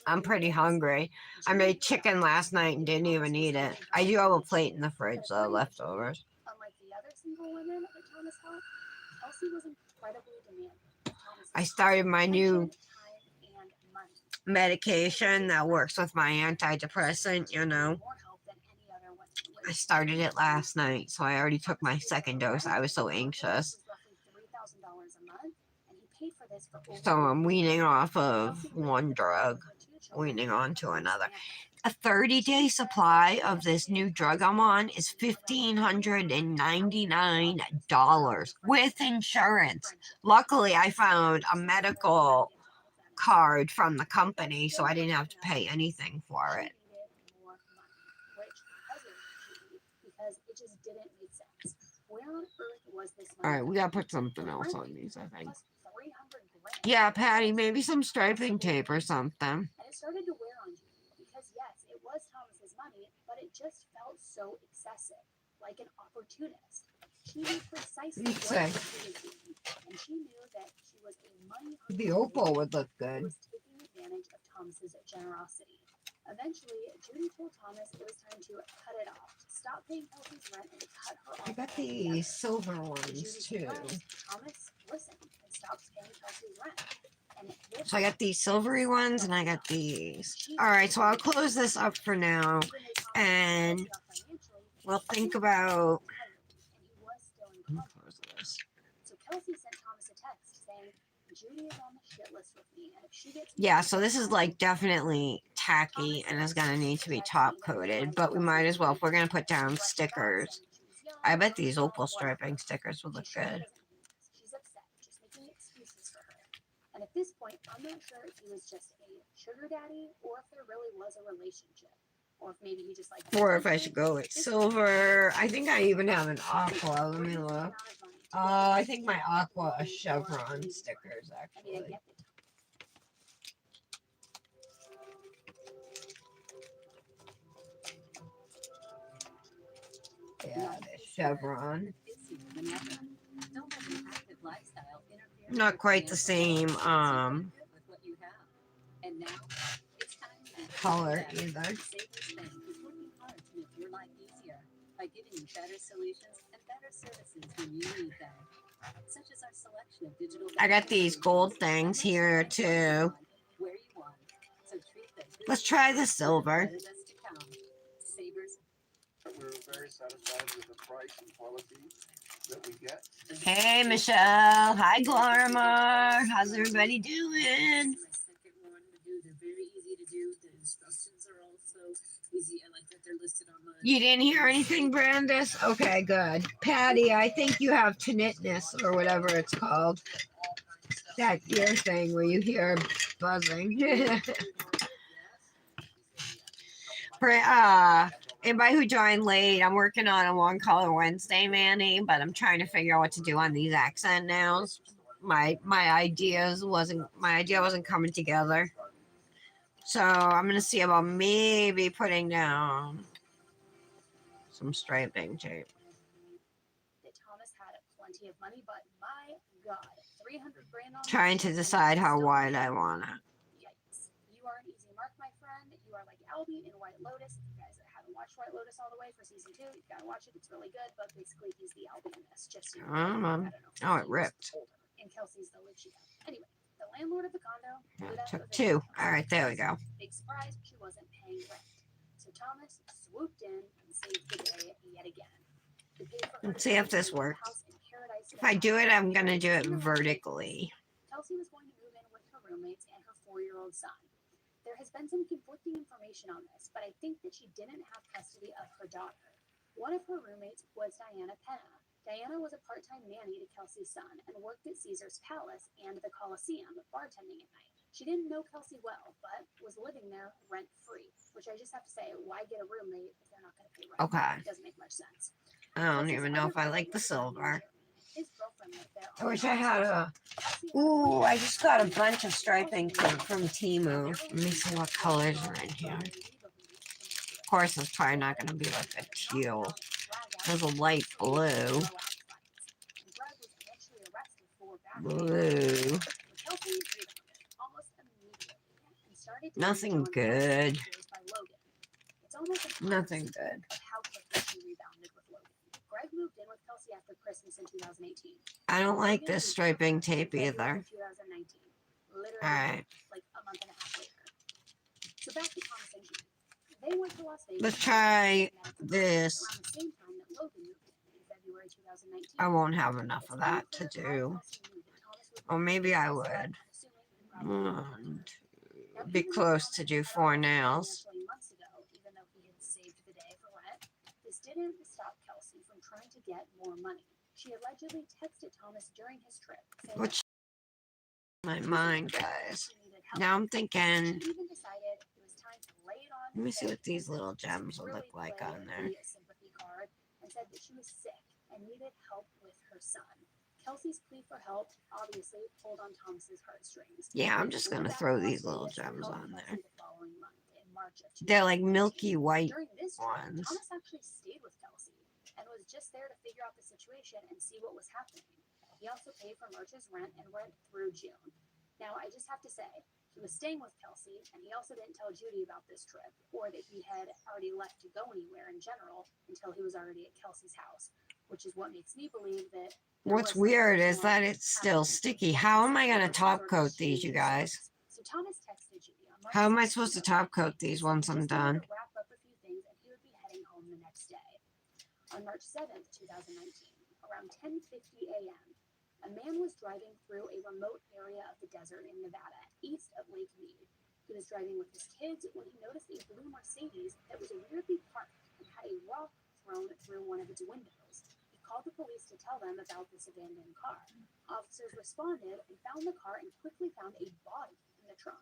I'm pretty hungry. I made chicken last night and didn't even eat it. I do have a plate in the fridge, though, leftovers. Unlike the other single women that Thomas helped, Kelsey was incredibly demanding. I started my new medication that works with my antidepressant, you know. I started it last night, so I already took my second dose. I was so anxious. So I'm weaning off of one drug, weaning on to another. A 30-day supply of this new drug I'm on is $1,599 with insurance. Luckily, I found a medical card from the company, so I didn't have to pay anything for it. All right, we gotta put something else on these, I think. Yeah, Patty, maybe some striping tape or something. And it started to wear on Judy because, yes, it was Thomas's money, but it just felt so excessive, like an opportunist. She knew precisely what she was doing, and she knew that she was a money-hungry The opal would look who good. was taking advantage of Thomas's generosity. Eventually, Judy told Thomas it was time to cut it off, stop paying Kelsey's rent, and cut her off. I got these silver ones Judy's too. surprise, Thomas listened and stopped paying Kelsey's rent. So I got these silvery ones and I got these. All right, so I'll close this up for now and we'll think about. Close this. So Kelsey sent Thomas a text saying, Judy is on the shit list with me, and if she gets Yeah, so this is like definitely tacky and is gonna need to be top coated, but we might as well if we're gonna put down stickers. I bet these opal striping stickers would look good. She's upset, just making excuses for her. And at this point, I'm not sure if he was just a sugar daddy or if there really was a relationship. Or if maybe he just like. Or if I should go with silver. I think I even have an aqua. Let me look. I think my aqua is chevron stickers actually. Yeah, the chevron. Not quite the same color either. By giving you better solutions and better services when you need them, such as our selection of digital. I got these gold things here too. Where you want. So treat them. Let's try the silver. We're very satisfied with the price and quality that we get. Hey Michelle. Hi Glarmar. How's everybody doing? They're very easy to do. The instructions are also easy. I like that they're listed on the. You didn't hear anything, Brandis? Okay, good. Patty, I think you have tinnitus or whatever it's called. That ear thing where you hear buzzing. Anybody who joined late, I'm working on a One Color Wednesday, Manny, but I'm trying to figure out what to do on these accent nails. My idea wasn't coming together. So I'm gonna see about maybe putting down some striping tape. That Thomas had plenty of money, but my God, 300 grand on. Trying to decide how wide I want it. Yikes! You are an easy mark, my friend. You are like Albie in White Lotus. If you guys haven't watched White Lotus all the way for season 2, you gotta watch it. It's really good. But basically, he's the Albie in this. Just so you know, Oh, it ripped. And Kelsey's the live she got. Anyway, the landlord of the condo. Took 2. All right, there we go. Big surprise, she wasn't paying rent. So Thomas swooped in and saved the day yet again. They paid for her Let's to see if move this into a works. house in Paradise, If I do it, Nevada. I'm gonna do it Sooner or later, vertically. Kelsey was going to move in with her roommates and her 4-year-old son. There has been some conflicting information on this, but I think that she didn't have custody of her daughter. One of her roommates was Diana Penna. Diana was a part-time nanny to Kelsey's son and worked at Caesar's Palace and the Coliseum, bartending at night. She didn't know Kelsey well, but was living there rent-free, which I just have to say, why get a roommate if they're not going to pay rent? Okay. It doesn't make much sense. I don't Kelsey's even know other if I like roommate the was a guy named silver. Jeremy. His girlfriend lived there I on wish the I had a. Kelsey had a Ooh, boyfriend I just got a named bunch of Jeremy. striping from Temu. Let me see what colors are in here. Of course, it's probably not going to be like a teal. There's a light blue. Blue. Nothing good. Nothing good. Greg moved in with Kelsey after Christmas in 2018. I don't like this striping tape either. 2019. Literally, Alright. like a month and a half later. So back to Thomas and Judy. They went to Las Vegas. Let's try this. Around the same time that Logan moved in February 2019. I won't have enough of that to do. Or maybe I would. One, two. Be close to do 4 nails. Months ago, even though he had saved the day for rent, this didn't stop Kelsey from trying to get more money. She allegedly texted Thomas during his trip, saying Which my mind, guys. Now I'm thinking. she even decided it was time to lay it on. Let me see thick what these and little just gems will really look like play on there. the sympathy card, and said that she was sick and needed help with her son. Kelsey's plea for help obviously pulled on Thomas's heartstrings. Yeah, I'm just gonna throw these little gems on there. They're like milky white ones. Thomas actually stayed with Kelsey and was just there to figure out the situation and see what was happening. He also paid for March's rent and rent through June. Now, I just have to say, he was staying with Kelsey, and he also didn't tell Judy about this trip, or that he had already left to go anywhere in general until he was already at Kelsey's house, which is what makes me believe that. What's weird is that it's still sticky. How am I going to top coat these, you guys? So Thomas texted Judy on March How am I supposed to top coat these once I'm done? Wrap up a few things, and he would be heading home the next day. On March 7th, 2019, around 10:50 a.m., a man was driving through a remote area of the desert in Nevada, east of Lake Mead. He was driving with his kids when he noticed a blue Mercedes that was weirdly parked and had a rock thrown through one of its windows. He called the police to tell them about this abandoned car. Officers responded and found the car and quickly found a body in the trunk.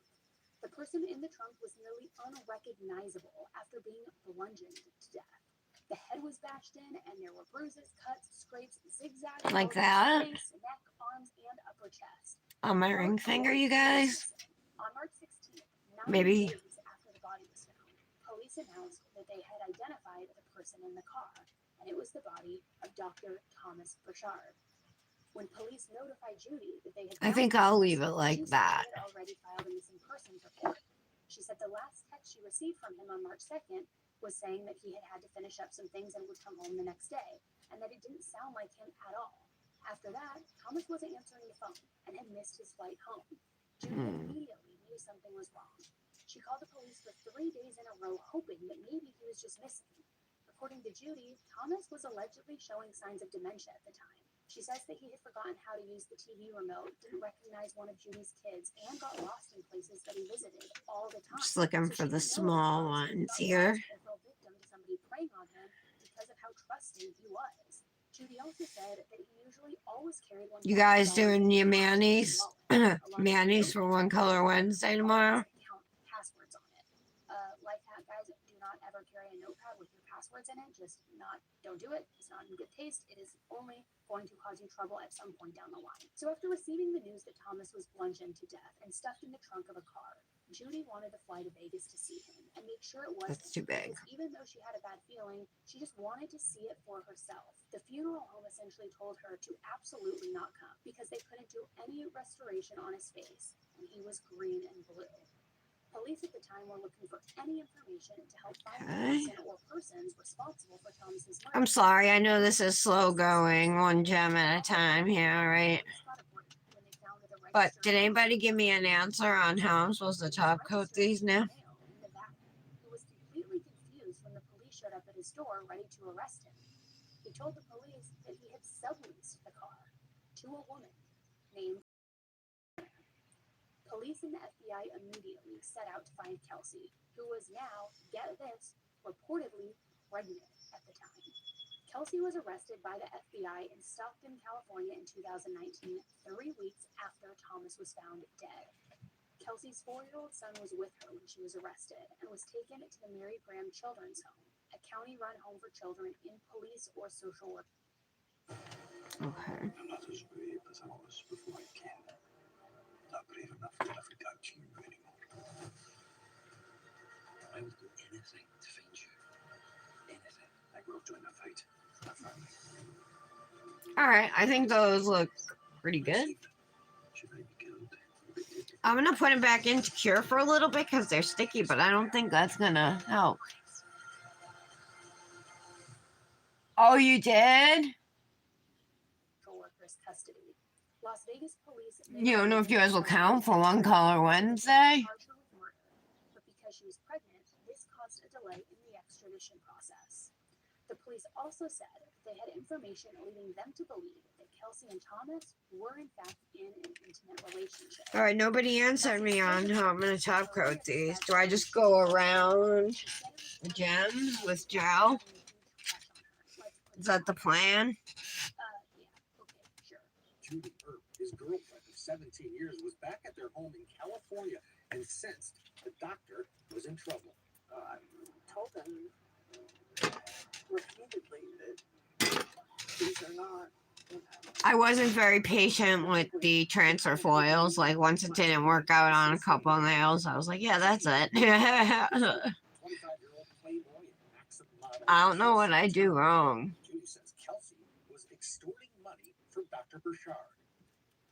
The person in the trunk was nearly unrecognizable after being bludgeoned to death. The head was bashed in, and there were bruises, cuts, scrapes, zigzags, Like on that? his face, neck, arms, and upper chest. On my ring finger, you guys? On March 16th, 9 Maybe. days after the body was found, police announced that they had identified the person in the car, and it was the body of Dr. Thomas Burchard. When police notified Judy that they had I found think I'll Thomas, leave it like she said that. she had already filed a missing persons report. She said the last text she received from him on March 2nd was saying that he had to finish up some things and would come home the next day, and that it didn't sound like him at all. After that, Thomas wasn't answering the phone and had missed his flight home. Judy immediately knew something was wrong. She called the police for 3 days in a row, hoping that maybe he was just missing. According to Judy, Thomas was allegedly showing signs of dementia at the time. She says that he had forgotten how to use the TV remote, didn't recognize one of Judy's kids, and got lost in places that he visited all the time. Just looking So for she the didn't know if small Thomas ones got here. lost or fell victim to somebody preying on him because of how trusting he was. Judy also said that he usually always carried one. You guys doing your manis? Manis for One Color Wednesday tomorrow? Count passwords on it. Life hack, guys, do not ever carry a notepad with your passwords in it. Don't do it. It's not in good taste. It is only going to cause you trouble at some point down the line. So after receiving the news that Thomas was bludgeoned to death and stuffed in the trunk of a car, Judy wanted to fly to Vegas to see him and make sure it wasn't. That's too big. Because even though she had a bad feeling, she just wanted to see it for herself. The funeral home essentially told her to absolutely not come because they couldn't do any restoration on his face, and he was green and blue. Police at the time were looking for any information to help find the person or persons responsible for Thomas's murder. I'm sorry, I know this is slow going, one gem at a time here, right? But did anybody give me an answer on how I'm supposed to top coat these now? Who was completely confused when the police showed door ready to arrest him. He told the police that he had subleased the car to a woman named. Police and the FBI immediately set out to find Kelsey, who was now, get this, reportedly pregnant at the time. Kelsey was arrested by the FBI in Stockton, California in 2019, 3 weeks after Thomas was found dead. Kelsey's 4-year-old son was with her when she was arrested and was taken to the Mary Graham Children's Home, a county-run home for children in police or social work. Okay. I'm not as brave as I was before I came. Not brave enough to ever doubt you anymore. I would do anything to find you. Anything. I will join the fight. Not family. All right. I think those look pretty good. Should I be killed? I'm gonna put them back into cure for a little bit because they're sticky, but I don't think that's gonna help. Oh, you did? Social workers' custody. Las Vegas police. You don't know if you guys will count for One Color Wednesday? Charged her with murder, but because she was pregnant, this caused a delay in the extradition process. The police also said they had information leading them to believe that Kelsey and Thomas were in fact in an intimate relationship. All right, nobody answered me on how I'm gonna top coat these. Do I just go around the gems with gel? Is that the plan? Yeah, okay, sure. Judy Earp, his girlfriend of 17 years, was back at their home in California and sensed the doctor was in trouble. I told them repeatedly that these are not, you know, I wasn't very patient with the transfer foils. Like once it didn't work out on a couple of nails, I was like, yeah, that's it. 25-year-old playboy and Maxim model. I don't know what I do wrong. Judy says Kelsey was extorting money from Dr. Burchard.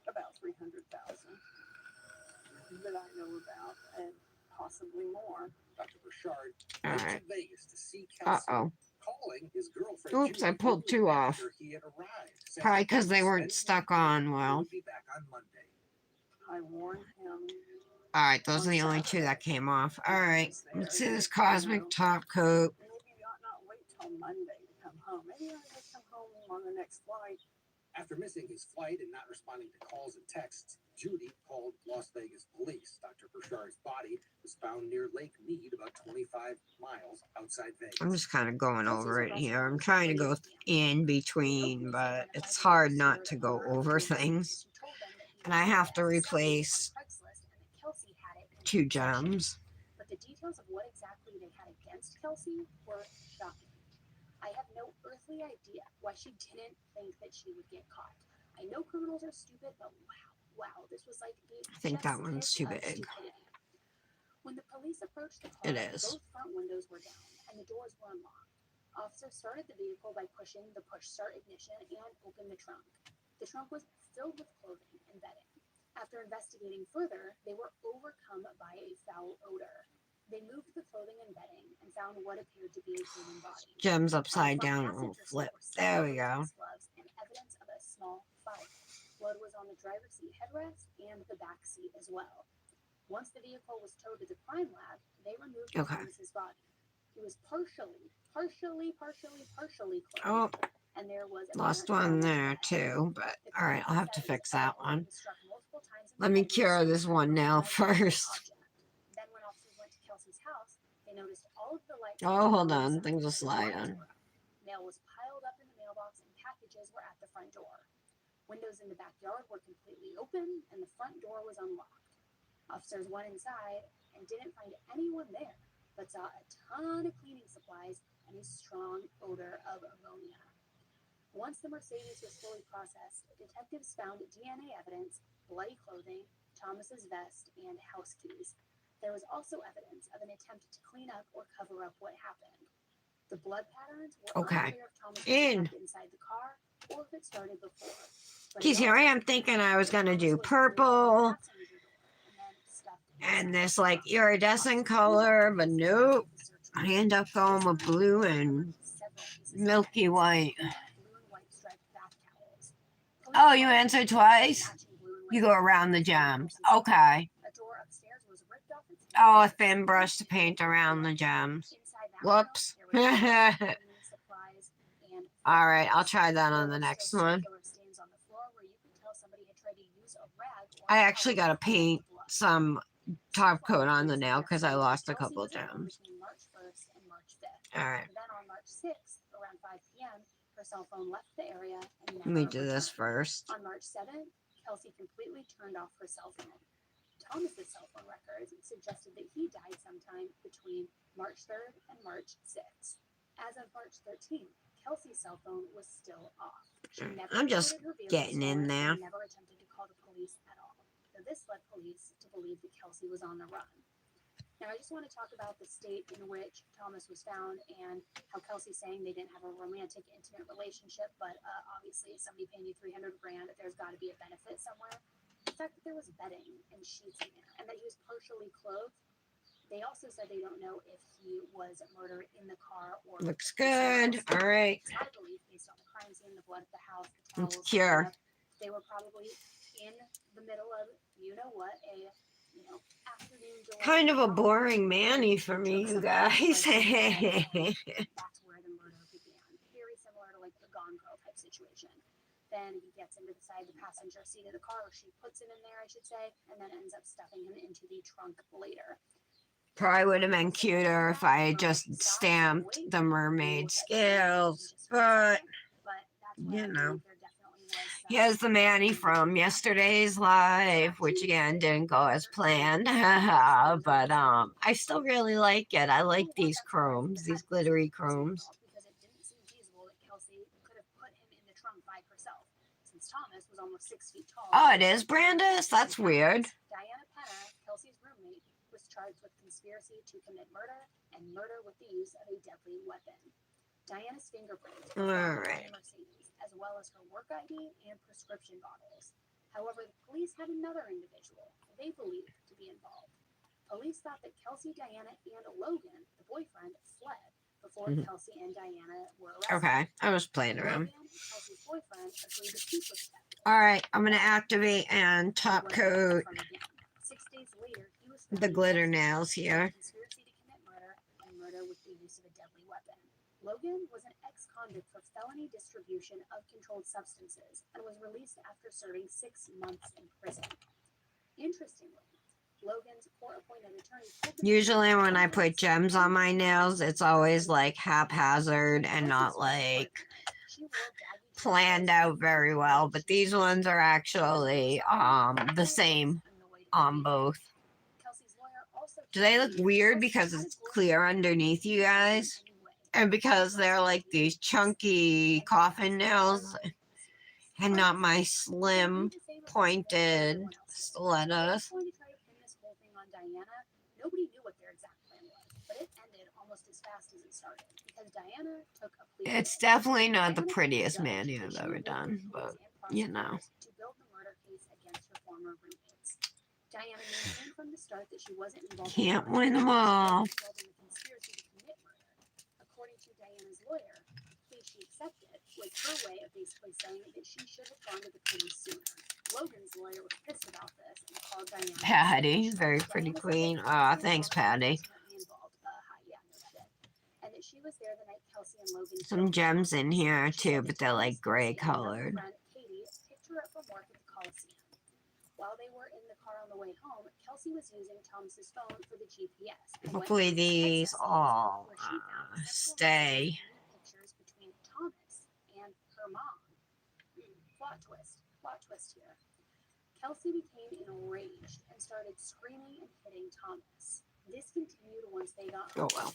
about 300,000 that I know about, and possibly more. Dr. Burchard All went right. to Vegas to see Kelsey, Uh-oh. calling his girlfriend. Oops, Judy I pulled only two off. after he had arrived, saying Probably that because he they was weren't spending stuck the night on and well. would be back on Monday. I warned him. All right, those are the only two that came off. All right, let's see this cosmic top coat. Maybe you ought not wait till Monday to come home. Maybe you ought to just come home on the next flight. After missing his flight and not responding to calls and texts, Judy called Las Vegas police. Dr. Burchard's body was found near Lake Mead, about 25 miles outside Vegas. I'm just kind of going over it here. I'm trying to go in between, but it's hard not to go over things. And I have to replace 2 gems. But the details of what exactly they had against Kelsey were shocking. I have no earthly idea why she didn't think that she would get caught. I know criminals are stupid, but wow, this was like the I think that chef's one's kiss too of big. stupidity. When the police approached the car, It is. both front windows were down and the doors were unlocked. Officers started the vehicle by pushing the push-start ignition and opened the trunk. The trunk was filled with clothing and bedding. After investigating further, they were overcome by a foul odor. They moved the clothing and bedding and found what appeared to be a human body. Gems upside down, it won't flip. There we go. Gloves and evidence of a small fight. Blood was on the driver's seat headrest and the back seat as well. Once the vehicle was towed to the crime lab, they removed Thomas's body. He was partially clothed. Oh, And there was a lost apparent one trauma there to the head. too, but The all right, I'll have to coroner said fix his that elbow one. was struck multiple times in the Let me head with cure a this one now first. object. Then when officers went to Kelsey's house, they noticed all of the lights. Oh, hold were on, outside things will and the slide blinds on. were up. Mail was piled up in the mailbox and packages were at the front door. Windows in the backyard were completely open and the front door was unlocked. Officers went inside and didn't find anyone there, but saw a ton of cleaning supplies and a strong odor of ammonia. Once the Mercedes was fully processed, detectives found DNA evidence, bloody clothing, Thomas's vest, and house keys. There was also evidence of an attempt to clean up or cover up what happened. The blood patterns were unclear if Thomas was trapped inside the car or if it started before. But Geez, here I am thinking I was gonna do purple and this like iridescent color, but nope. I end up going with blue and milky white. Oh, you answered twice? You go around the gems. Okay. Oh, a thin brush to paint around the gems. Whoops. All right, I'll try that on the There were next still one. circular stains on the floor where you could tell somebody had tried to use a rag or I a actually towel got to to cover paint the blood. some So top far, coat on the police nail because I investigate lost a Kelsey couple was at home gems. between March 1st and March 5th. All right, And then on March 6th, around 5 p.m., her cell phone left the area and let never me do this returned. first. On March 7th, Kelsey completely turned off her cell phone. Thomas's cell phone records suggested that he died sometime between March 3rd and March 6th. As of March 13th, Kelsey's cell phone was still off. She never I'm just reported her vehicle getting in stolen there. and never attempted to call the police at all. So this led police to believe that Kelsey was on the run. Now, I just want to talk about the state in which Thomas was found and how Kelsey's saying they didn't have a romantic, intimate relationship, but obviously, if somebody paying you 300 grand, there's got to be a benefit somewhere. The fact that there was bedding and sheets in there and that he was partially clothed. They also said they don't know if he was murdered in the car or Looks somewhere good. else. All right, It's my belief, based on the crime scene, the blood at the house, the let's towels, cure. they were probably in the middle of you know what, a afternoon delay. Kind of a boring Manny for me, you guys. That's where the murder began. Very similar to like the Gone Girl type situation. Then he gets into the side of the passenger seat of the car, or she puts him in there, I should say, and then ends up stuffing him into the trunk later. Probably would have been cuter if I had just stamped the mermaid scales, but you know. Here's the Manny from yesterday's live, which again didn't go as planned. But I still really like it. I like these chromes, these glittery chromes. Because it didn't seem feasible that Kelsey could have put him in the trunk by herself, since Thomas was almost 6 feet tall. Oh, it is Brandis? That's weird. Diana Penna, Kelsey's roommate, was charged with conspiracy to commit murder and murder with the use of a deadly weapon. Diana's fingerprints were found on the Mercedes, as well as her work ID and prescription bottles. However, the police had another individual they believed to be involved. Police thought that Kelsey, Diana, and Logan, the boyfriend, fled before Kelsey and Diana were arrested. Okay, I was playing around. Logan, Kelsey's boyfriend, agreed to keep with them. All right, I'm going to activate and top coat 6 days later, he was the glitter nails here. Conspiracy to commit murder and murder with the use of a deadly weapon. Logan was an ex-convict for felony distribution of controlled substances and was released after serving 6 months in prison. Interestingly, Logan's court-appointed attorney usually when I put gems on my nails, it's always like haphazard and not like planned out very well, but these ones are actually the same on both. Do they look weird because it's clear underneath, you guys? And because they're like these chunky coffin nails and not my slim pointed stilettos. Nobody knew what their exact plan was, but it ended almost as fast as it started because Diana took a plea. It's definitely not the prettiest Manny I've ever done, but you know. To build the murder case against her former roommates. Diana maintained from the start that she wasn't involved. Can't win them all. According to Diana's lawyer, the plea she accepted was her way of basically saying that she should have gone to the police sooner. Logan's lawyer was pissed about this and called Diana. Patty, very pretty queen. Thanks, Patty. And that she was there the night Kelsey and Logan. Some gems in here too, but they're like gray colored. Katie picked her up from work at the Coliseum. While they were in the car on the way home, Kelsey was using Thomas's phone for the GPS. Hopefully these all stay. Pictures between Thomas and her mom. Plot twist here. Kelsey became enraged and started screaming and hitting Thomas. This continued once they got home. Oh well.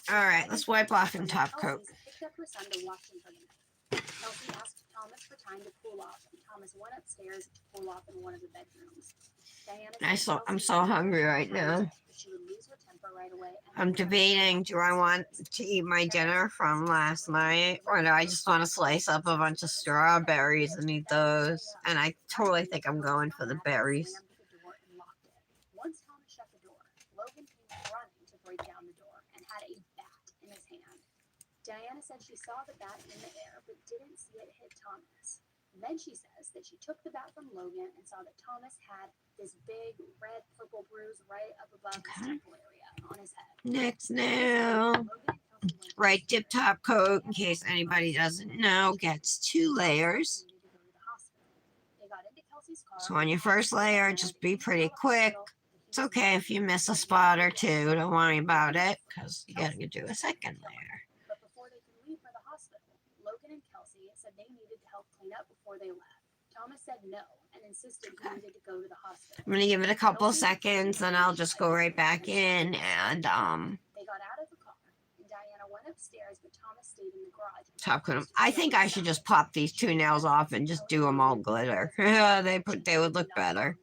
All right, let's wipe off and top coat. Picked up her son to watch him for the night. Kelsey asked Thomas for time to cool off, and Thomas went upstairs to cool off in one of the bedrooms. I'm so hungry right now. She would lose her temper right away. I'm debating, do I want to eat my dinner from last night, or do I just want to slice up a bunch of strawberries and eat those? And I totally think I'm going for the berries. Once Thomas shut the door, Logan came running to break down the door and had a bat in his hand. Diana said she saw the bat in the air but didn't see it hit Thomas. Then she says that she took the bat from Logan and saw that Thomas had this big red-purple bruise right up above his temple area on his head. Next nail. Right, dip top coat, in case anybody doesn't know, gets 2 layers. So on your first layer, just be pretty quick. It's okay if you miss a spot or two. Don't worry about it, because you gotta do a second layer. But before they could leave for the hospital, Logan and Kelsey said they needed to help clean up before they left. Thomas said no and insisted he needed to go to the hospital. I'm gonna give it a couple seconds, and I'll just go right back in and They got out of the car, and Diana went upstairs, but Thomas stayed in the garage. top coat 'em. I think I should just pop these 2 nails off and just do them all glitter. They would look better.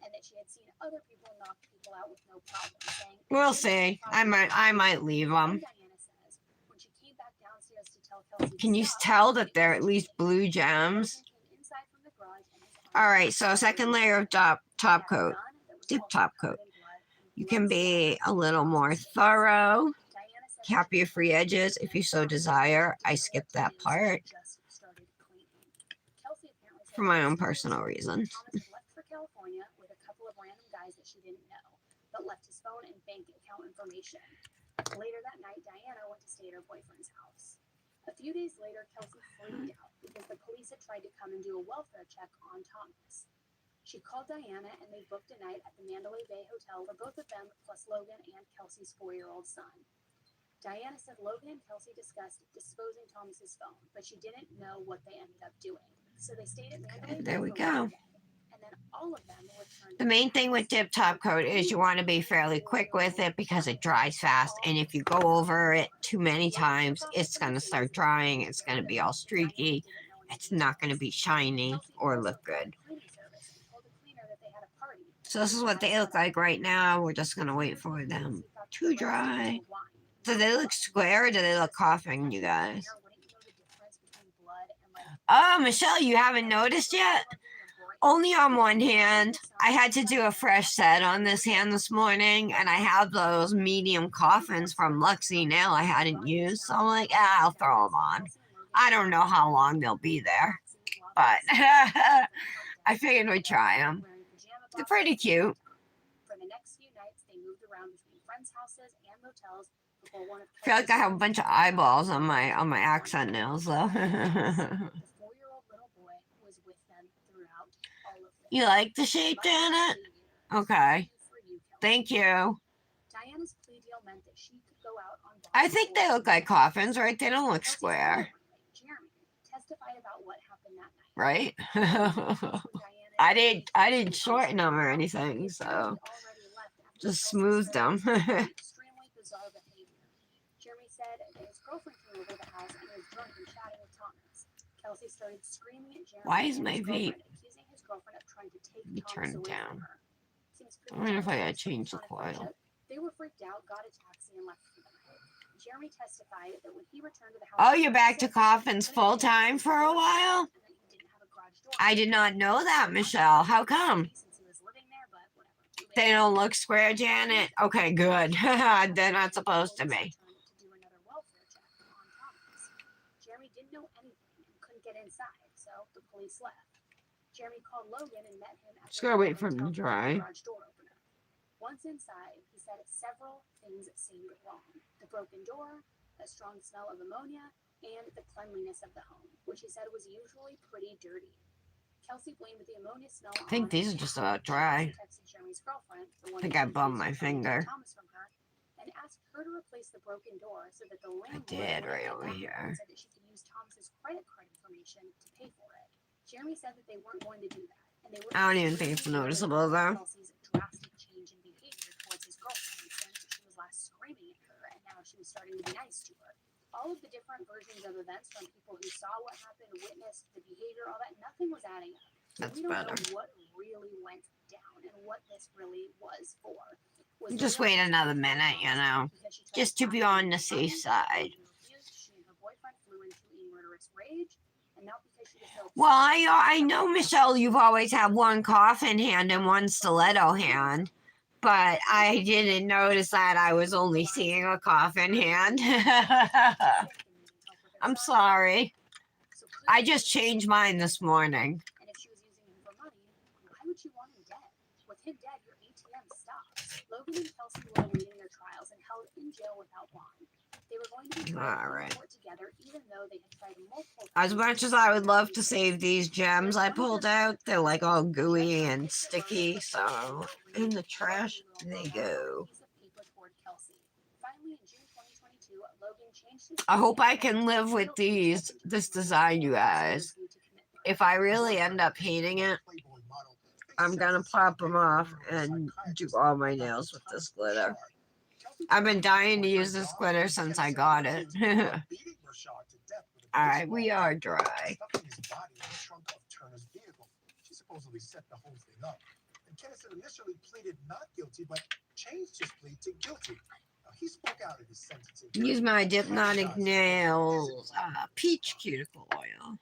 And that she had seen other people knock people out with no problem, saying, We'll see. I might leave them. Diana says when she came back downstairs to tell Kelsey, Can you tell that they're at least blue gems? All right, so second layer of top coat, dip top coat. You can be a little more thorough. Cap your free edges if you so desire. I skipped that part for my own personal reason. Thomas left for California with a couple of random guys that she didn't know, but left his phone and bank account information. Later that night, Diana went to stay at her boyfriend's house. A few days later, Kelsey freaked out because the police had tried to come and do a welfare check on Thomas. She called Diana and they booked a night at the Mandalay Bay Hotel for both of them, plus Logan and Kelsey's 4-year-old son. Diana said Logan and Kelsey discussed disposing Thomas's phone, but she didn't know what they ended up doing. So they stayed at Mandalay Bay There we for go. 1 day, and then all of them returned. The main thing with dip top coat is you want to be fairly quick with it because it dries fast. And if you go over it too many times, it's going to start drying. It's going to be all streaky. It's not going to be shiny or look good. So this is what they look like right now. We're just going to wait for them to dry. Do they look square or do they look coughing, you guys? Oh, Michelle, you haven't noticed yet? Only on one hand. I had to do a fresh set on this hand this morning, and I have those medium coffins from Luxie Nail I hadn't used, so I'm like, I'll throw them on. I don't know how long they'll be there, but I figured we'd try them. They're pretty cute. For the next few nights, they moved around between friends' houses and motels before one of I feel like I have a bunch of eyeballs on my accent nails, though. the 4-year-old little boy was with them throughout all of this. You like the shape, Janet? Okay. Thank you. Diana's plea deal meant that she could go out on bond I think they before- look like coffins, right? They don't look Kelsey's square, roommate, Jeremy, testified about what happened that night. right? I didn't shorten them or anything, so just smoothed them. Extremely bizarre behavior. Jeremy said that his girlfriend came over the house and was drunk and chatting with Thomas. Kelsey started screaming at Jeremy. Why is and my his vape? girlfriend, accusing his girlfriend of trying to take Let me Thomas turn it away down. from her. Seems pretty I wonder if I dangerous. gotta change the On a coil. friendship, they were freaked out, got a taxi, and left for the night. Jeremy testified that when he returned to the house, Oh, you're back to coffins full time for a while? and that he didn't have a garage door. I did not know that, Michelle. How come? Since he was living there, but whatever. They don't look square, Janet? Okay, good. They're not supposed to be. To do another welfare check on Thomas. Jeremy didn't know anything and couldn't get inside, so the police left. Jeremy called Logan and met him at Just the gotta wait for hotel them to with the dry. garage door opener. Once inside, he said several things seemed wrong. The broken door, a strong smell of ammonia, and the cleanliness of the home, which he said was usually pretty dirty. Kelsey blamed the ammonia smell I think these are just about dry. I think I bumped my finger. And asked her to replace the broken door so that the landlord did, wouldn't right get over back here. and said that she could use Thomas's credit card information to pay for it. Jeremy said that they weren't going to do that, and they were. I don't even think it's noticeable, though. Kelsey's drastic change in behavior towards his girlfriend since she was last screaming at her, and now she was starting to be nice to her. All of the different versions of events from people who saw what happened, witnessed the behavior, all that, nothing was adding up. So That's we don't better. know what really went down and what this really was for. Was Just Diana wait another minute, you know. because she took Just to be on the safe side. She and her boyfriend flew into a murderous rage, and not because she was so Well, I know, Michelle, you've always had one coffin hand and one stiletto hand, but I didn't notice that I was only seeing a coffin hand. I'm sorry. I just changed mine this morning. And if she was using him for money, why would you want him dead? With him dead, your ATM stops. Logan and Kelsey were awaiting their trials and held in jail without bond. They were going to be All tried right. in court together, even though they had tried multiple As times. much as I would love to save these gems I pulled out, they're like all gooey and sticky, so in the trash they go. Finally, in June 2022, Logan changed his I hope I can live with this design, you guys. If I really end up hating it, I'm gonna pop them off and do all my nails with this glitter. I've been dying to use this glitter since I got it. Alright, we are dry. She supposedly set the whole thing up. And Kennison initially pleaded not guilty, but changed his plea to guilty. He spoke out in his sentencing. Use my Dipnotic nails, peach cuticle oil.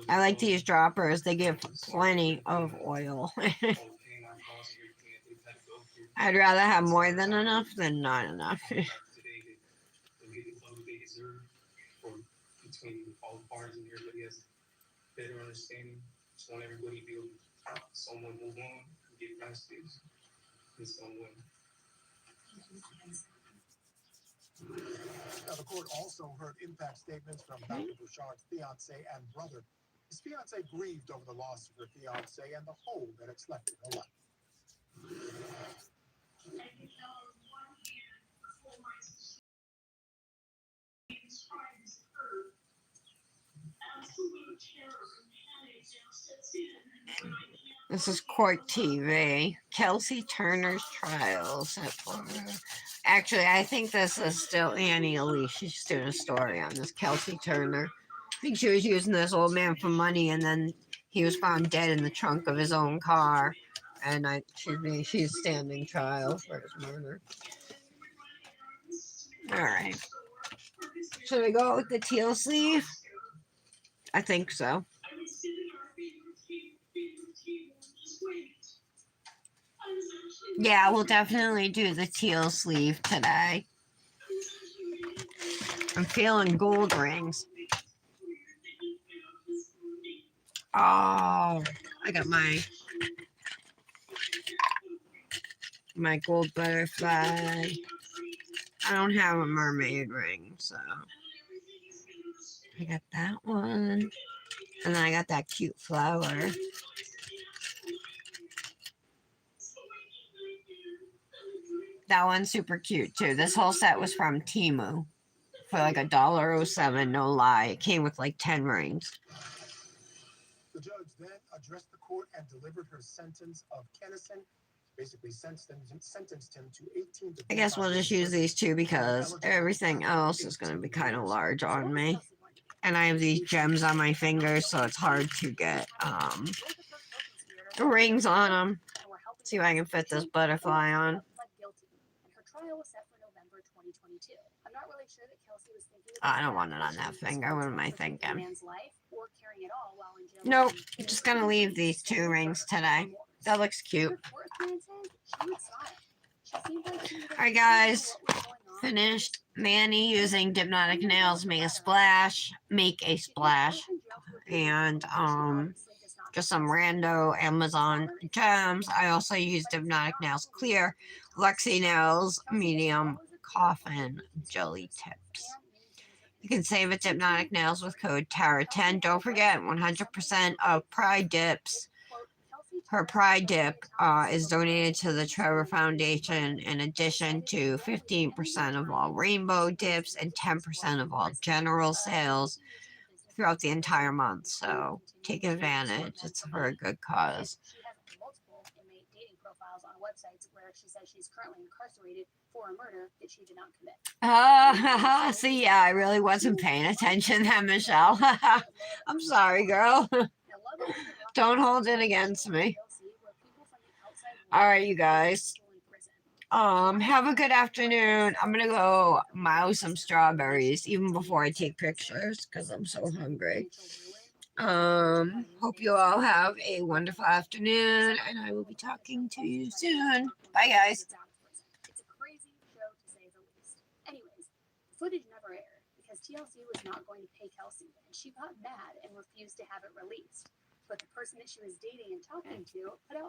I like these droppers. They give plenty of oil. I'd rather have more than enough than not enough. Now, the court also heard impact statements from Dr. Bouchard's fiance and brother. His fiance grieved over the loss of her fiance and the hole that it's left in her life. This is Court TV. Kelsey Turner's trials. Actually, I think this is still Annie Elise. She's doing a story on this Kelsey Turner. I think she was using this old man for money, and then he was found dead in the trunk of his own car. And she's standing trial for his murder. All right. Should we go with the teal sleeve? I think so. Yeah, we'll definitely do the teal sleeve today. I'm feeling gold rings. Oh, I got my gold butterfly. I don't have a mermaid ring, so I got that one. And then I got that cute flower. That one's super cute too. This whole set was from Temu for like $1.07, no lie. It came with like 10 rings. The judge then addressed the court and delivered her sentence of Kennison. Basically sentenced him to 18 to I guess we'll just use these two because everything else is going to be kind of large on me. And I have these gems on my fingers, so it's hard to get rings on them. See if I can fit this butterfly on. Her trial was set for November 2022. I'm not really sure that Kelsey was thinking I don't want it on that finger. What am I thinking? man's life or carrying it all while in jail. Nope. I'm just going to leave these 2 rings today. That looks cute. Alright guys, finished. Manny using Dipnotic nails make a splash, and just some rando Amazon gems. I also used Dipnotic nails clear, Lexi nails medium coffin jelly tips. You can save at Dipnotic nails with code TARA10. Don't forget 100% of Pride dips. Her Pride dip is donated to the Trevor Foundation in addition to 15% of all rainbow dips and 10% of all general sales throughout the entire month. So take advantage. It's for a good cause. She has multiple inmate dating profiles on websites where she says she's currently incarcerated for a murder that she did not commit. See, yeah, I really wasn't paying attention then, Michelle. I'm sorry, girl. Don't hold it against me. All right, you guys. Have a good afternoon. I'm gonna go mow some strawberries even before I take pictures because I'm so hungry. Hope you all have a wonderful afternoon, and I will be talking to you soon. Bye, guys. It's a crazy show to say the least. Anyways, the footage never aired because TLC was not going to pay Kelsey, and she got mad and refused to have it released. But the person that she was dating and talking to put out